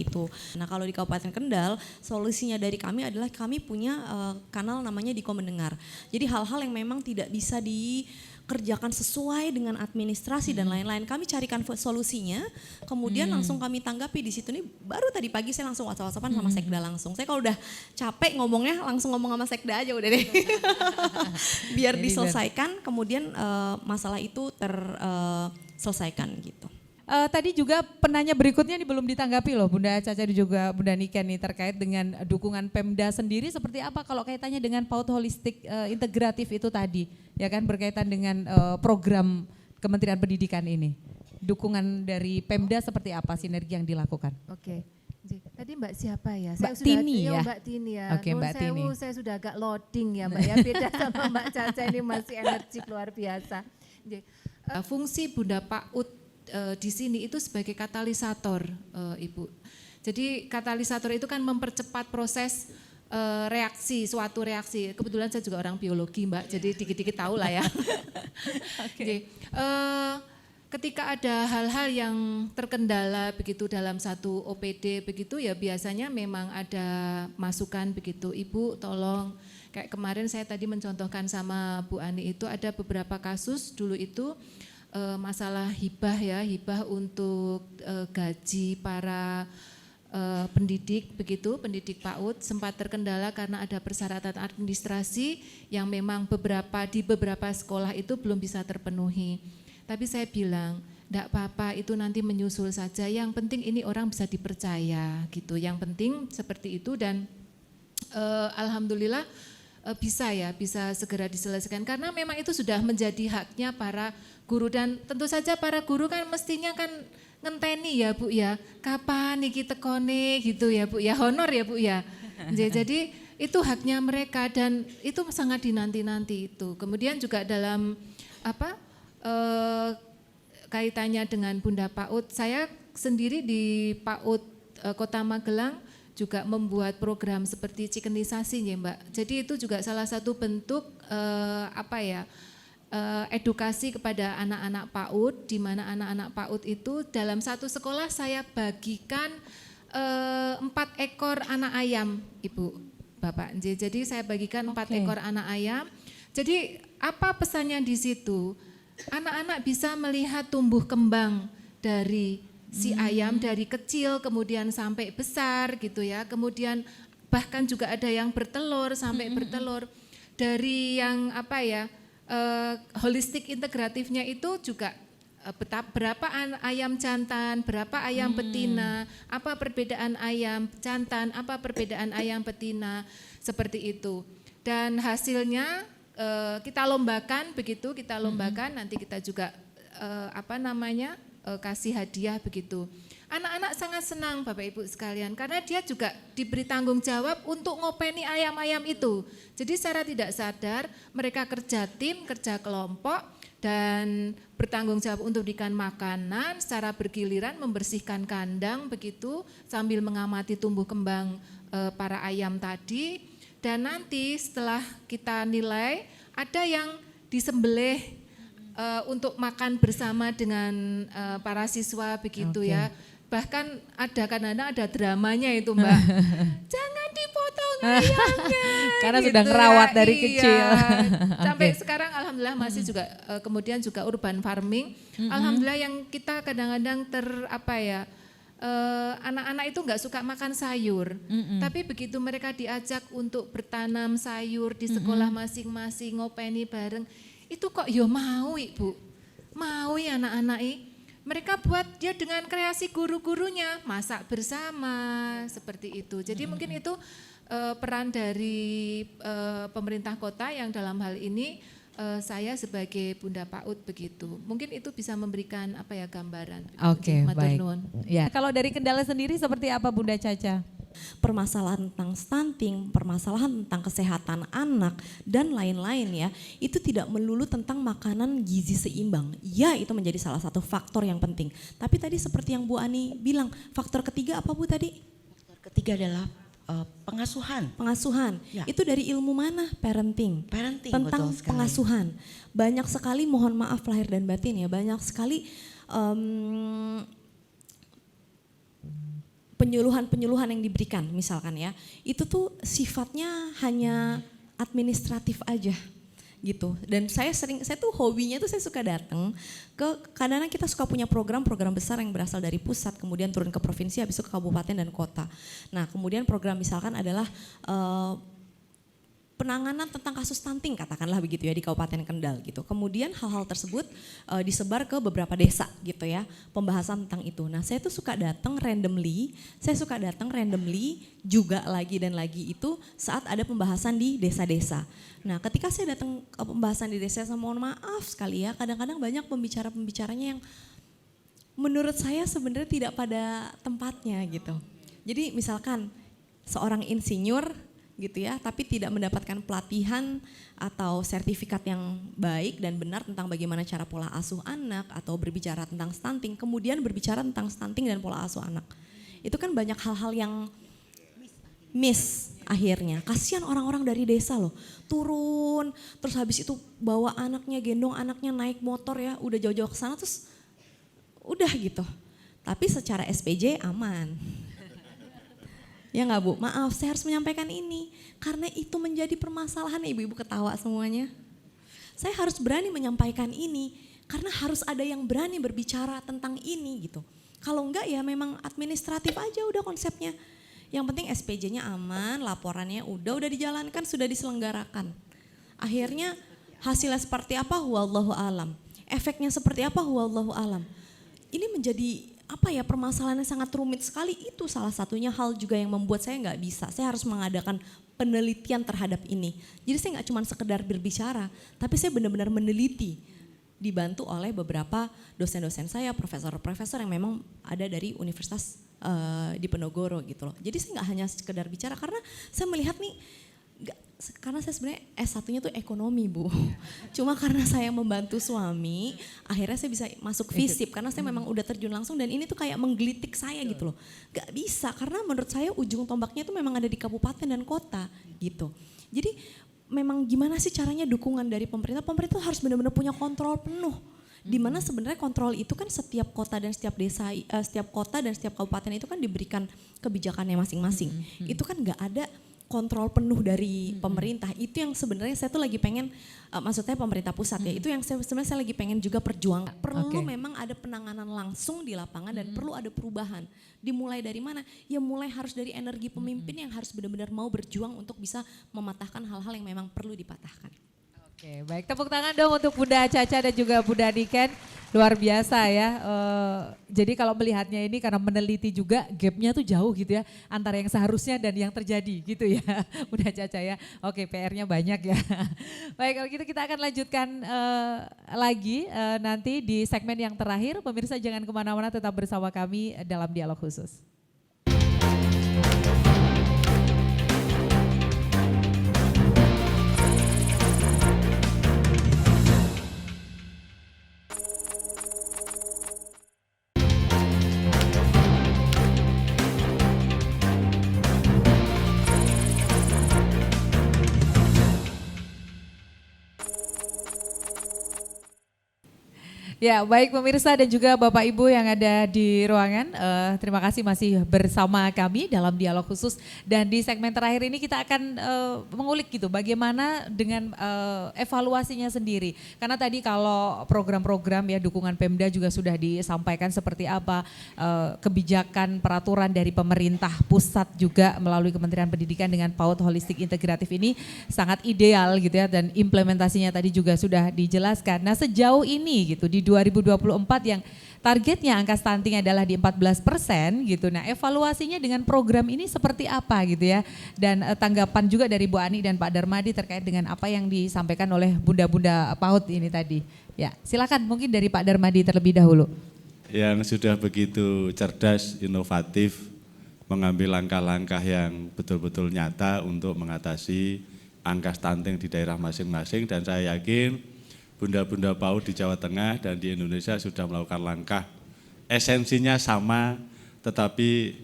itu. Nah kalau di Kabupaten Kendal, solusinya dari kami adalah kami punya kanal namanya Diko Mendengar. Jadi hal-hal yang memang tidak bisa dikerjakan sesuai dengan administrasi dan lain-lain, kami carikan solusinya, kemudian langsung kami tanggapi di situ. Nih baru tadi pagi saya langsung WhatsApp-WhatsAppan sama Sekda langsung. Saya kalau udah capek ngomongnya langsung ngomong sama Sekda aja udah deh. Biar diselesaikan, kemudian masalah itu terselesaikan gitu. Tadi juga penanya berikutnya ini belum ditanggapi loh Bunda Caca dan juga Bunda Niken nih terkait dengan dukungan Pemda sendiri seperti apa kalau kaitannya dengan PAUD holistik integratif itu tadi ya kan berkaitan dengan program Kementerian Pendidikan ini. Dukungan dari Pemda seperti apa sinergi yang dilakukan? Oke. Tadi Mbak siapa ya? Mbak Tini ya? Mbak Tini ya. Oke, Mbak Tini. Saya sudah agak loading ya Mbak ya, beda sama Mbak Caca ini masih energi luar biasa. Fungsi Bunda PAUD di sini itu sebagai katalisator Ibu. Jadi katalisator itu kan mempercepat proses suatu reaksi. Kebetulan saya juga orang biologi Mbak, jadi dikit-dikit tahu lah ya. Jadi, ketika ada hal-hal yang terkendala begitu dalam satu OPD begitu ya biasanya memang ada masukan begitu. Ibu tolong, kayak kemarin saya tadi mencontohkan sama Bu Ani itu ada beberapa kasus dulu itu masalah hibah untuk gaji para pendidik begitu, pendidik PAUD sempat terkendala karena ada persyaratan administrasi yang memang di beberapa sekolah itu belum bisa terpenuhi. Tapi saya bilang, enggak apa-apa itu nanti menyusul saja, yang penting ini orang bisa dipercaya gitu, yang penting seperti itu dan alhamdulillah bisa segera diselesaikan karena memang itu sudah menjadi haknya para guru dan tentu saja para guru kan mestinya kan ngenteni ya Bu ya, kapan niki tekone gitu ya Bu ya, honor ya Bu ya. Jadi itu haknya mereka dan itu sangat dinanti-nanti itu. Kemudian juga dalam kaitannya dengan Bunda PAUD, saya sendiri di PAUD Kota Magelang juga membuat program seperti cikenisasi ya Mbak. Jadi itu juga salah satu bentuk edukasi kepada anak-anak PAUD, di mana anak-anak PAUD itu dalam satu sekolah saya bagikan 4 ekor anak ayam Ibu Bapak. Jadi saya bagikan 4 ekor anak ayam. Jadi apa pesannya di situ? Anak-anak bisa melihat tumbuh kembang dari si ayam dari kecil kemudian sampai besar gitu ya, kemudian bahkan juga ada yang bertelur sampai bertelur. Dari yang holistik integratifnya itu juga berapa ayam jantan, berapa ayam betina, apa perbedaan ayam jantan, apa perbedaan ayam betina, seperti itu. Dan hasilnya kita lombakan begitu, nanti kita juga kasih hadiah begitu. Anak-anak sangat senang Bapak Ibu sekalian karena dia juga diberi tanggung jawab untuk ngopeni ayam-ayam itu. Jadi secara tidak sadar mereka kerja tim, kerja kelompok dan bertanggung jawab untuk diberikan makanan secara bergiliran, membersihkan kandang begitu sambil mengamati tumbuh kembang para ayam tadi. Dan nanti setelah kita nilai ada yang disembelih untuk makan bersama dengan para siswa begitu ya. Bahkan kadang-kadang ada dramanya itu Mbak. Jangan dipotong ayamnya. Karena sudah ngerawat dari kecil. Sampai sekarang alhamdulillah masih juga kemudian juga urban farming. Alhamdulillah yang kita kadang-kadang anak-anak itu enggak suka makan sayur. Tapi begitu mereka diajak untuk bertanam sayur di sekolah masing-masing, ngopeni bareng. Itu kok mau Ibu, mau ya anak-anak mereka buat dia dengan kreasi guru-gurunya, masak bersama seperti itu. Jadi mungkin itu peran dari pemerintah kota yang dalam hal ini saya sebagai Bunda PAUD begitu. Mungkin itu bisa memberikan apa ya gambaran. Oke, Matur baik. nuwun. Ya, kalau dari Kendal sendiri seperti apa Bunda Caca? Permasalahan tentang stunting, permasalahan tentang kesehatan anak dan lain-lain ya, itu tidak melulu tentang makanan gizi seimbang. Ya, itu menjadi salah satu faktor yang penting. Tapi tadi seperti yang Bu Ani bilang, faktor ketiga apa Bu tadi? Faktor ketiga adalah pengasuhan. Pengasuhan. Ya. Itu dari ilmu mana? Parenting. Parenting, Tentang betul sekali. pengasuhan. Banyak sekali, mohon maaf lahir dan batin ya, banyak sekali penyuluhan-penyuluhan yang diberikan misalkan ya, itu tuh sifatnya hanya administratif aja gitu. Dan saya tuh hobinya tuh saya suka datang ke, kadang-kadang kita suka punya program-program besar yang berasal dari pusat, kemudian turun ke provinsi, habis itu ke kabupaten dan kota. Nah kemudian program misalkan adalah penanganan tentang kasus stunting katakanlah begitu ya di Kabupaten Kendal gitu. Kemudian hal-hal tersebut disebar ke beberapa desa gitu ya, pembahasan tentang itu. Nah saya tuh suka datang randomly juga lagi dan lagi itu saat ada pembahasan di desa-desa. Nah ketika saya datang ke pembahasan di desa, mohon maaf sekali ya, kadang-kadang banyak pembicaranya yang menurut saya sebenarnya tidak pada tempatnya gitu. Jadi misalkan seorang insinyur gitu ya, tapi tidak mendapatkan pelatihan atau sertifikat yang baik dan benar tentang bagaimana cara pola asuh anak atau berbicara tentang stunting, kemudian berbicara tentang stunting dan pola asuh anak. Itu kan banyak hal-hal yang miss akhirnya. Kasihan orang-orang dari desa loh, turun terus habis itu bawa anaknya, gendong anaknya naik motor ya, udah jauh-jauh ke sana terus udah gitu. Tapi secara SPJ aman. Ya nggak Bu, maaf saya harus menyampaikan ini karena itu menjadi permasalahan. Ibu-ibu ketawa semuanya. Saya harus berani menyampaikan ini karena harus ada yang berani berbicara tentang ini gitu. Kalau enggak ya memang administratif aja udah konsepnya. Yang penting SPJ-nya aman, laporannya udah dijalankan, sudah diselenggarakan. Akhirnya hasilnya seperti apa? Wallahu alam. Efeknya seperti apa? Wallahu alam. Ini menjadi apa ya, permasalahannya sangat rumit sekali. Itu salah satunya hal juga yang membuat saya nggak bisa. Saya harus mengadakan penelitian terhadap ini. Jadi saya nggak cuma sekedar berbicara, tapi saya benar-benar meneliti. Dibantu oleh beberapa dosen-dosen saya, profesor-profesor yang memang ada dari Universitas di Penogoro gitu loh. Jadi saya nggak hanya sekedar bicara karena saya melihat nih, karena saya sebenarnya S1-nya tuh ekonomi Bu. Cuma karena saya membantu suami, akhirnya saya bisa masuk FISIP karena saya memang udah terjun langsung dan ini tuh kayak menggelitik saya gitu loh. Gak bisa karena menurut saya ujung tombaknya tuh memang ada di kabupaten dan kota gitu. Jadi memang gimana sih caranya dukungan dari pemerintah? Pemerintah harus benar-benar punya kontrol penuh. Di mana sebenarnya kontrol itu kan setiap kota dan setiap desa, setiap kota dan setiap kabupaten itu kan diberikan kebijakannya masing-masing. Itu kan gak ada kontrol penuh dari pemerintah. Itu yang sebenarnya saya tuh lagi pengen, maksudnya pemerintah pusat ya, itu yang sebenarnya saya lagi pengen juga perjuang. Perlu memang ada penanganan langsung di lapangan dan perlu ada perubahan. Dimulai dari mana? Ya mulai harus dari energi pemimpin yang harus benar-benar mau berjuang untuk bisa mematahkan hal-hal yang memang perlu dipatahkan. Oke, baik, tepuk tangan dong untuk Bunda Caca dan juga Bunda Niken. Luar biasa ya. Jadi kalau melihatnya ini karena meneliti juga gapnya tuh jauh gitu ya antara yang seharusnya dan yang terjadi gitu ya Bunda Caca ya. Oke, PR-nya banyak ya. Baik, kalau gitu kita akan lanjutkan lagi nanti di segmen yang terakhir. Pemirsa jangan kemana-mana, tetap bersama kami dalam dialog khusus. Ya, baik pemirsa dan juga Bapak Ibu yang ada di ruangan, terima kasih masih bersama kami dalam dialog khusus, dan di segmen terakhir ini kita akan mengulik gitu bagaimana dengan evaluasinya sendiri. Karena tadi kalau program-program ya dukungan Pemda juga sudah disampaikan seperti apa, kebijakan peraturan dari pemerintah pusat juga melalui Kementerian Pendidikan dengan PAUD Holistik Integratif ini sangat ideal gitu ya, dan implementasinya tadi juga sudah dijelaskan. Nah sejauh ini gitu di 2024 yang targetnya angka stunting adalah di 14% gitu. Nah, evaluasinya dengan program ini seperti apa gitu ya? Dan tanggapan juga dari Bu Ani dan Pak Darmadi terkait dengan apa yang disampaikan oleh bunda-bunda PAUD ini tadi. Ya, silakan mungkin dari Pak Darmadi terlebih dahulu. Yang sudah begitu cerdas, inovatif, mengambil langkah-langkah yang betul-betul nyata untuk mengatasi angka stunting di daerah masing-masing, dan saya yakin bunda-bunda PAUD di Jawa Tengah dan di Indonesia sudah melakukan langkah esensinya sama, tetapi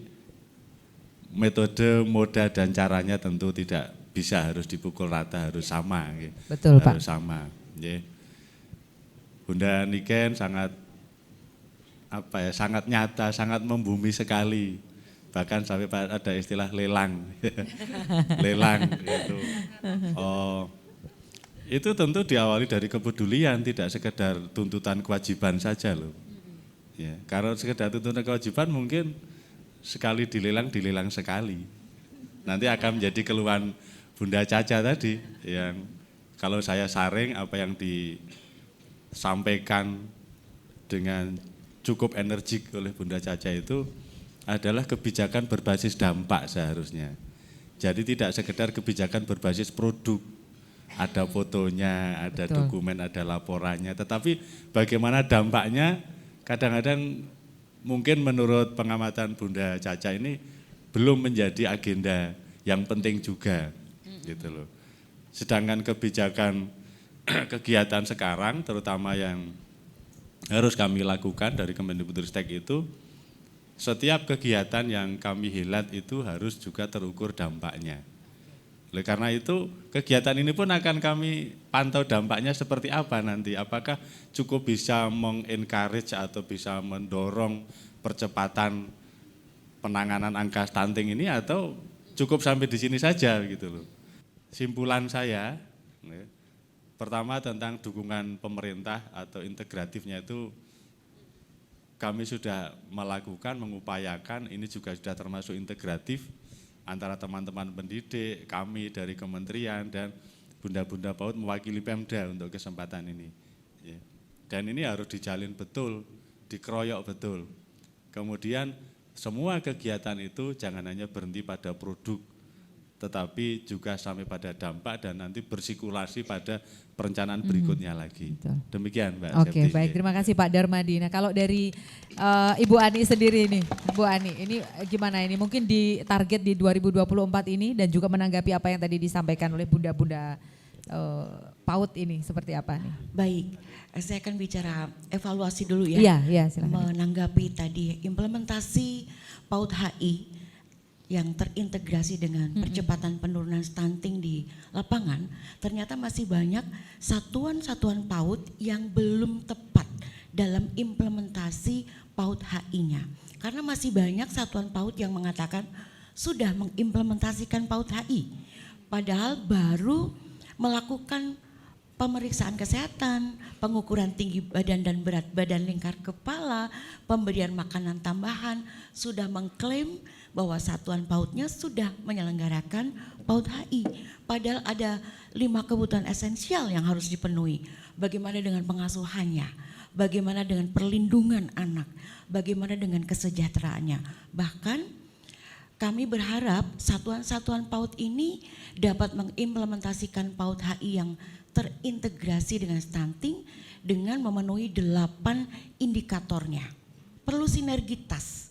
metode, moda dan caranya tentu tidak bisa harus dipukul rata, harus sama. Betul, harus Pak. sama. Bunda Niken sangat nyata, sangat membumi sekali. Bahkan sampai ada istilah lelang, lelang itu. Itu tentu diawali dari kepedulian, tidak sekedar tuntutan kewajiban saja loh. Ya, kalau sekedar tuntutan kewajiban mungkin sekali dilelang sekali. Nanti akan menjadi keluhan Bunda Caca tadi, yang kalau saya saring apa yang disampaikan dengan cukup energik oleh Bunda Caca itu adalah kebijakan berbasis dampak seharusnya. Jadi tidak sekedar kebijakan berbasis produk, ada fotonya, ada Betul. dokumen, ada laporannya, tetapi bagaimana dampaknya kadang-kadang mungkin menurut pengamatan Bunda Caca ini belum menjadi agenda yang penting juga, gitu loh. Sedangkan kebijakan kegiatan sekarang, terutama yang harus kami lakukan dari Kemendikbudristek itu, setiap kegiatan yang kami helat itu harus juga terukur dampaknya. Oleh karena itu kegiatan ini pun akan kami pantau dampaknya seperti apa nanti. Apakah cukup bisa mengencourage atau bisa mendorong percepatan penanganan angka stunting ini, atau cukup sampai di sini saja gitu loh. Simpulan saya, pertama tentang dukungan pemerintah atau integratifnya itu kami sudah melakukan, mengupayakan, ini juga sudah termasuk integratif antara teman-teman pendidik, kami dari kementerian dan bunda-bunda PAUD mewakili Pemda untuk kesempatan ini. Dan ini harus dijalin betul, dikeroyok betul. Kemudian semua kegiatan itu jangan hanya berhenti pada produk, tetapi juga sampai pada dampak dan nanti bersirkulasi pada perencanaan berikutnya lagi. Betul. Demikian Mbak Oke, Septi. baik, terima kasih Pak Darmadi. Nah, kalau dari Ibu Ani sendiri nih, Bu Ani, ini gimana ini? Mungkin di target di 2024 ini dan juga menanggapi apa yang tadi disampaikan oleh bunda-bunda PAUD ini seperti apa nih? Baik, saya akan bicara evaluasi dulu ya. Iya, silakan. Menanggapi tadi implementasi PAUD HI yang terintegrasi dengan percepatan penurunan stunting di lapangan, ternyata masih banyak satuan-satuan PAUD yang belum tepat dalam implementasi PAUD HI-nya. Karena masih banyak satuan PAUD yang mengatakan sudah mengimplementasikan PAUD HI, padahal baru melakukan pemeriksaan kesehatan, pengukuran tinggi badan dan berat badan lingkar kepala, pemberian makanan tambahan, sudah mengklaim bahwa satuan PAUD-nya sudah menyelenggarakan PAUD HI. Padahal ada 5 kebutuhan esensial yang harus dipenuhi. Bagaimana dengan pengasuhannya, bagaimana dengan perlindungan anak, bagaimana dengan kesejahteraannya. Bahkan kami berharap satuan-satuan PAUD ini dapat mengimplementasikan PAUD HI yang terintegrasi dengan stunting dengan memenuhi 8 indikatornya. Perlu sinergitas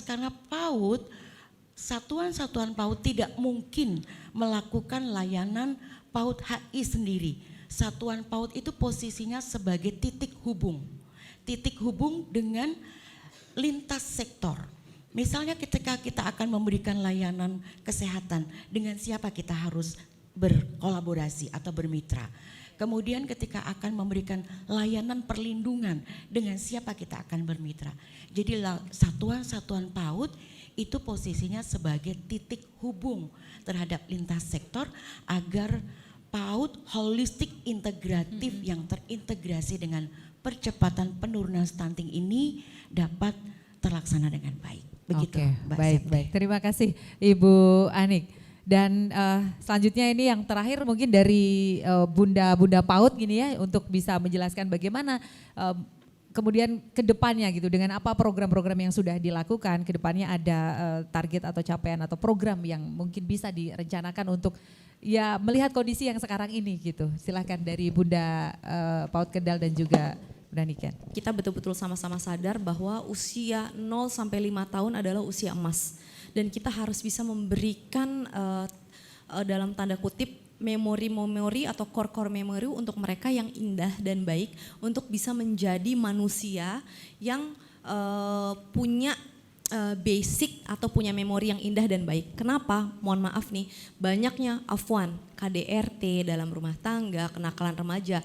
karena PAUD, satuan-satuan PAUD tidak mungkin melakukan layanan PAUD HI sendiri. Satuan PAUD itu posisinya sebagai titik hubung dengan lintas sektor. Misalnya ketika kita akan memberikan layanan kesehatan, dengan siapa kita harus berkolaborasi atau bermitra. Kemudian ketika akan memberikan layanan perlindungan, dengan siapa kita akan bermitra. Jadi satuan-satuan PAUD itu posisinya sebagai titik hubung terhadap lintas sektor agar PAUD holistik integratif yang terintegrasi dengan percepatan penurunan stunting ini dapat terlaksana dengan baik. Begitu, Oke, Mbak baik, Septi. baik. Terima kasih Ibu Anik. Dan selanjutnya ini yang terakhir mungkin dari Bunda PAUD gini ya, untuk bisa menjelaskan bagaimana kemudian ke depannya gitu, dengan apa program-program yang sudah dilakukan, ke depannya ada target atau capaian atau program yang mungkin bisa direncanakan untuk ya melihat kondisi yang sekarang ini gitu. Silahkan dari Bunda PAUD Kendal dan juga Bunda Niken. Kita betul-betul sama-sama sadar bahwa usia 0 sampai 5 tahun adalah usia emas. Dan kita harus bisa memberikan dalam tanda kutip memori-memori atau core-core memori untuk mereka yang indah dan baik, untuk bisa menjadi manusia yang punya basic atau punya memori yang indah dan baik. Kenapa? Mohon maaf nih, banyaknya afwan, KDRT dalam rumah tangga, kenakalan remaja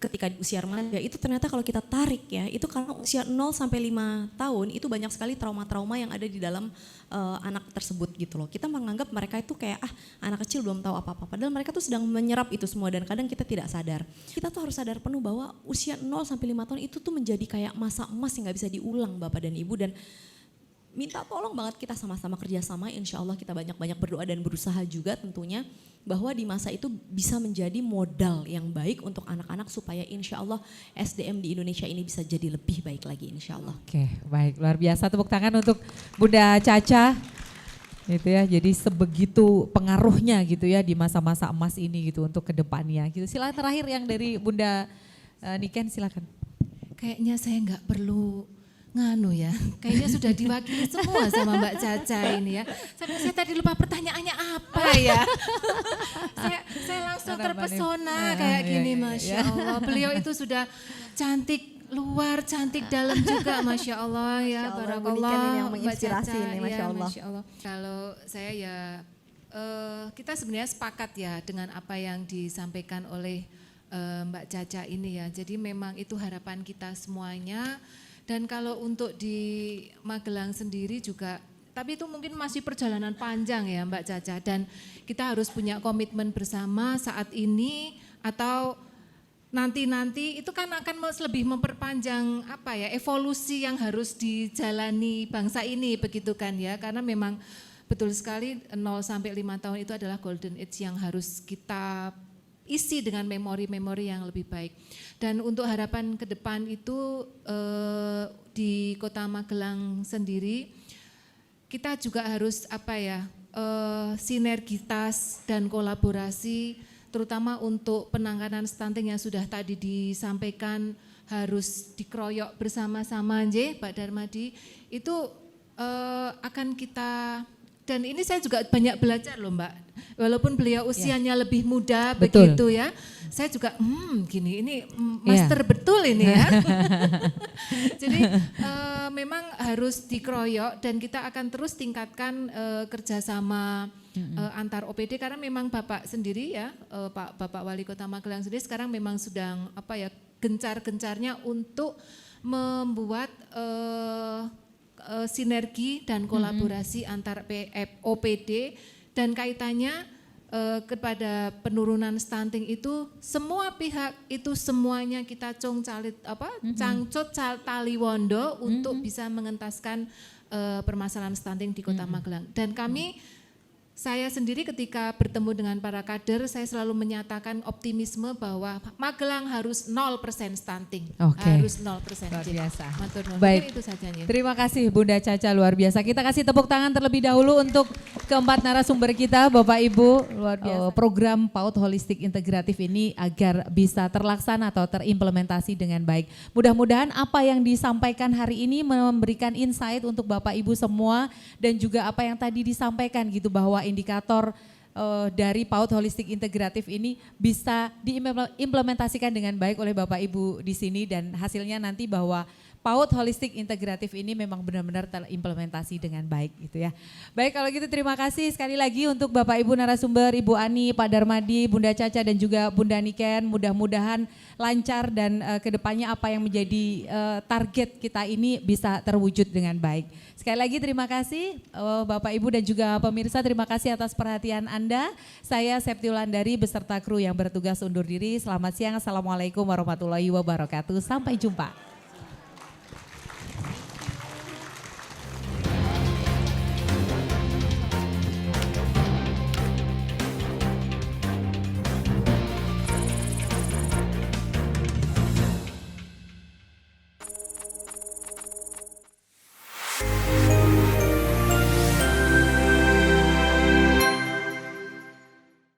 ketika di usia remaja itu ternyata kalau kita tarik ya, itu karena usia 0 sampai 5 tahun itu banyak sekali trauma-trauma yang ada di dalam anak tersebut gitu loh. Kita menganggap mereka itu kayak anak kecil belum tahu apa-apa, padahal mereka tuh sedang menyerap itu semua dan kadang kita tidak sadar. Kita tuh harus sadar penuh bahwa usia 0 sampai 5 tahun itu tuh menjadi kayak masa emas yang gak bisa diulang Bapak dan Ibu, dan minta tolong banget kita sama-sama kerjasama, insya Allah kita banyak-banyak berdoa dan berusaha juga tentunya bahwa di masa itu bisa menjadi modal yang baik untuk anak-anak supaya insya Allah SDM di Indonesia ini bisa jadi lebih baik lagi insya Allah. Oke, baik, luar biasa, tepuk tangan untuk Bunda Caca gitu ya, jadi sebegitu pengaruhnya gitu ya di masa-masa emas ini gitu untuk kedepannya gitu. Silakan terakhir yang dari Bunda Niken, silakan. Kayaknya saya nggak perlu nganu ya, kayaknya sudah diwakili semua sama Mbak Caca ini ya. Saya tadi lupa pertanyaannya apa ya. saya langsung terpesona kayak gini, Masya Allah. Beliau itu sudah cantik luar, cantik dalam juga, Masya Allah ya. Barakallah, yang menginspirasi ini, Masya Allah. Masya Allah. Kalau saya ya, kita sebenarnya sepakat ya dengan apa yang disampaikan oleh Mbak Caca ini ya. Jadi memang itu harapan kita semuanya. Dan kalau untuk di Magelang sendiri juga, tapi itu mungkin masih perjalanan panjang ya Mbak Caca, dan kita harus punya komitmen bersama saat ini atau nanti-nanti itu kan akan lebih memperpanjang apa ya, evolusi yang harus dijalani bangsa ini begitu kan ya, karena memang betul sekali 0 sampai 5 tahun itu adalah golden age yang harus kita isi dengan memori-memori yang lebih baik. Dan untuk harapan ke depan itu di Kota Magelang sendiri kita juga harus apa ya, sinergitas dan kolaborasi terutama untuk penanganan stunting yang sudah tadi disampaikan harus dikeroyok bersama-sama Pak Darmadi, itu akan kita. Dan ini saya juga banyak belajar loh Mbak, walaupun beliau usianya lebih muda begitu ya, saya juga gini ini master betul ini ya. Jadi memang harus dikeroyok dan kita akan terus tingkatkan kerjasama antar OPD, karena memang Bapak sendiri ya, Bapak Wali Kota Magelang sendiri sekarang memang sedang apa ya, gencar-gencarnya untuk membuat sinergi dan kolaborasi antar OPD dan kaitannya kepada penurunan stunting itu semua pihak itu semuanya kita cangcut taliwondo untuk bisa mengentaskan permasalahan stunting di Kota Magelang. Dan saya sendiri ketika bertemu dengan para kader, saya selalu menyatakan optimisme bahwa Magelang harus 0% stunting. Harus 0%. Luar biasa. Baik, itu saja. Terima kasih Bunda Caca, luar biasa. Kita kasih tepuk tangan terlebih dahulu untuk keempat narasumber kita, Bapak Ibu. Luar biasa. Program PAUD Holistik Integratif ini agar bisa terlaksana atau terimplementasi dengan baik. Mudah-mudahan apa yang disampaikan hari ini memberikan insight untuk Bapak Ibu semua, dan juga apa yang tadi disampaikan gitu, bahwa indikator dari PAUD Holistik Integratif ini bisa diimplementasikan dengan baik oleh Bapak Ibu di sini, dan hasilnya nanti bahwa PAUD Holistik Integratif ini memang benar-benar terimplementasi dengan baik gitu ya. Baik, kalau gitu terima kasih sekali lagi untuk Bapak Ibu narasumber, Ibu Ani, Pak Darmadi, Bunda Caca dan juga Bunda Niken. Mudah-mudahan lancar dan kedepannya apa yang menjadi target kita ini bisa terwujud dengan baik. Sekali lagi terima kasih Bapak Ibu dan juga pemirsa, terima kasih atas perhatian Anda. Saya Septi Wulandari beserta kru yang bertugas undur diri. Selamat siang, Assalamualaikum warahmatullahi wabarakatuh. Sampai jumpa.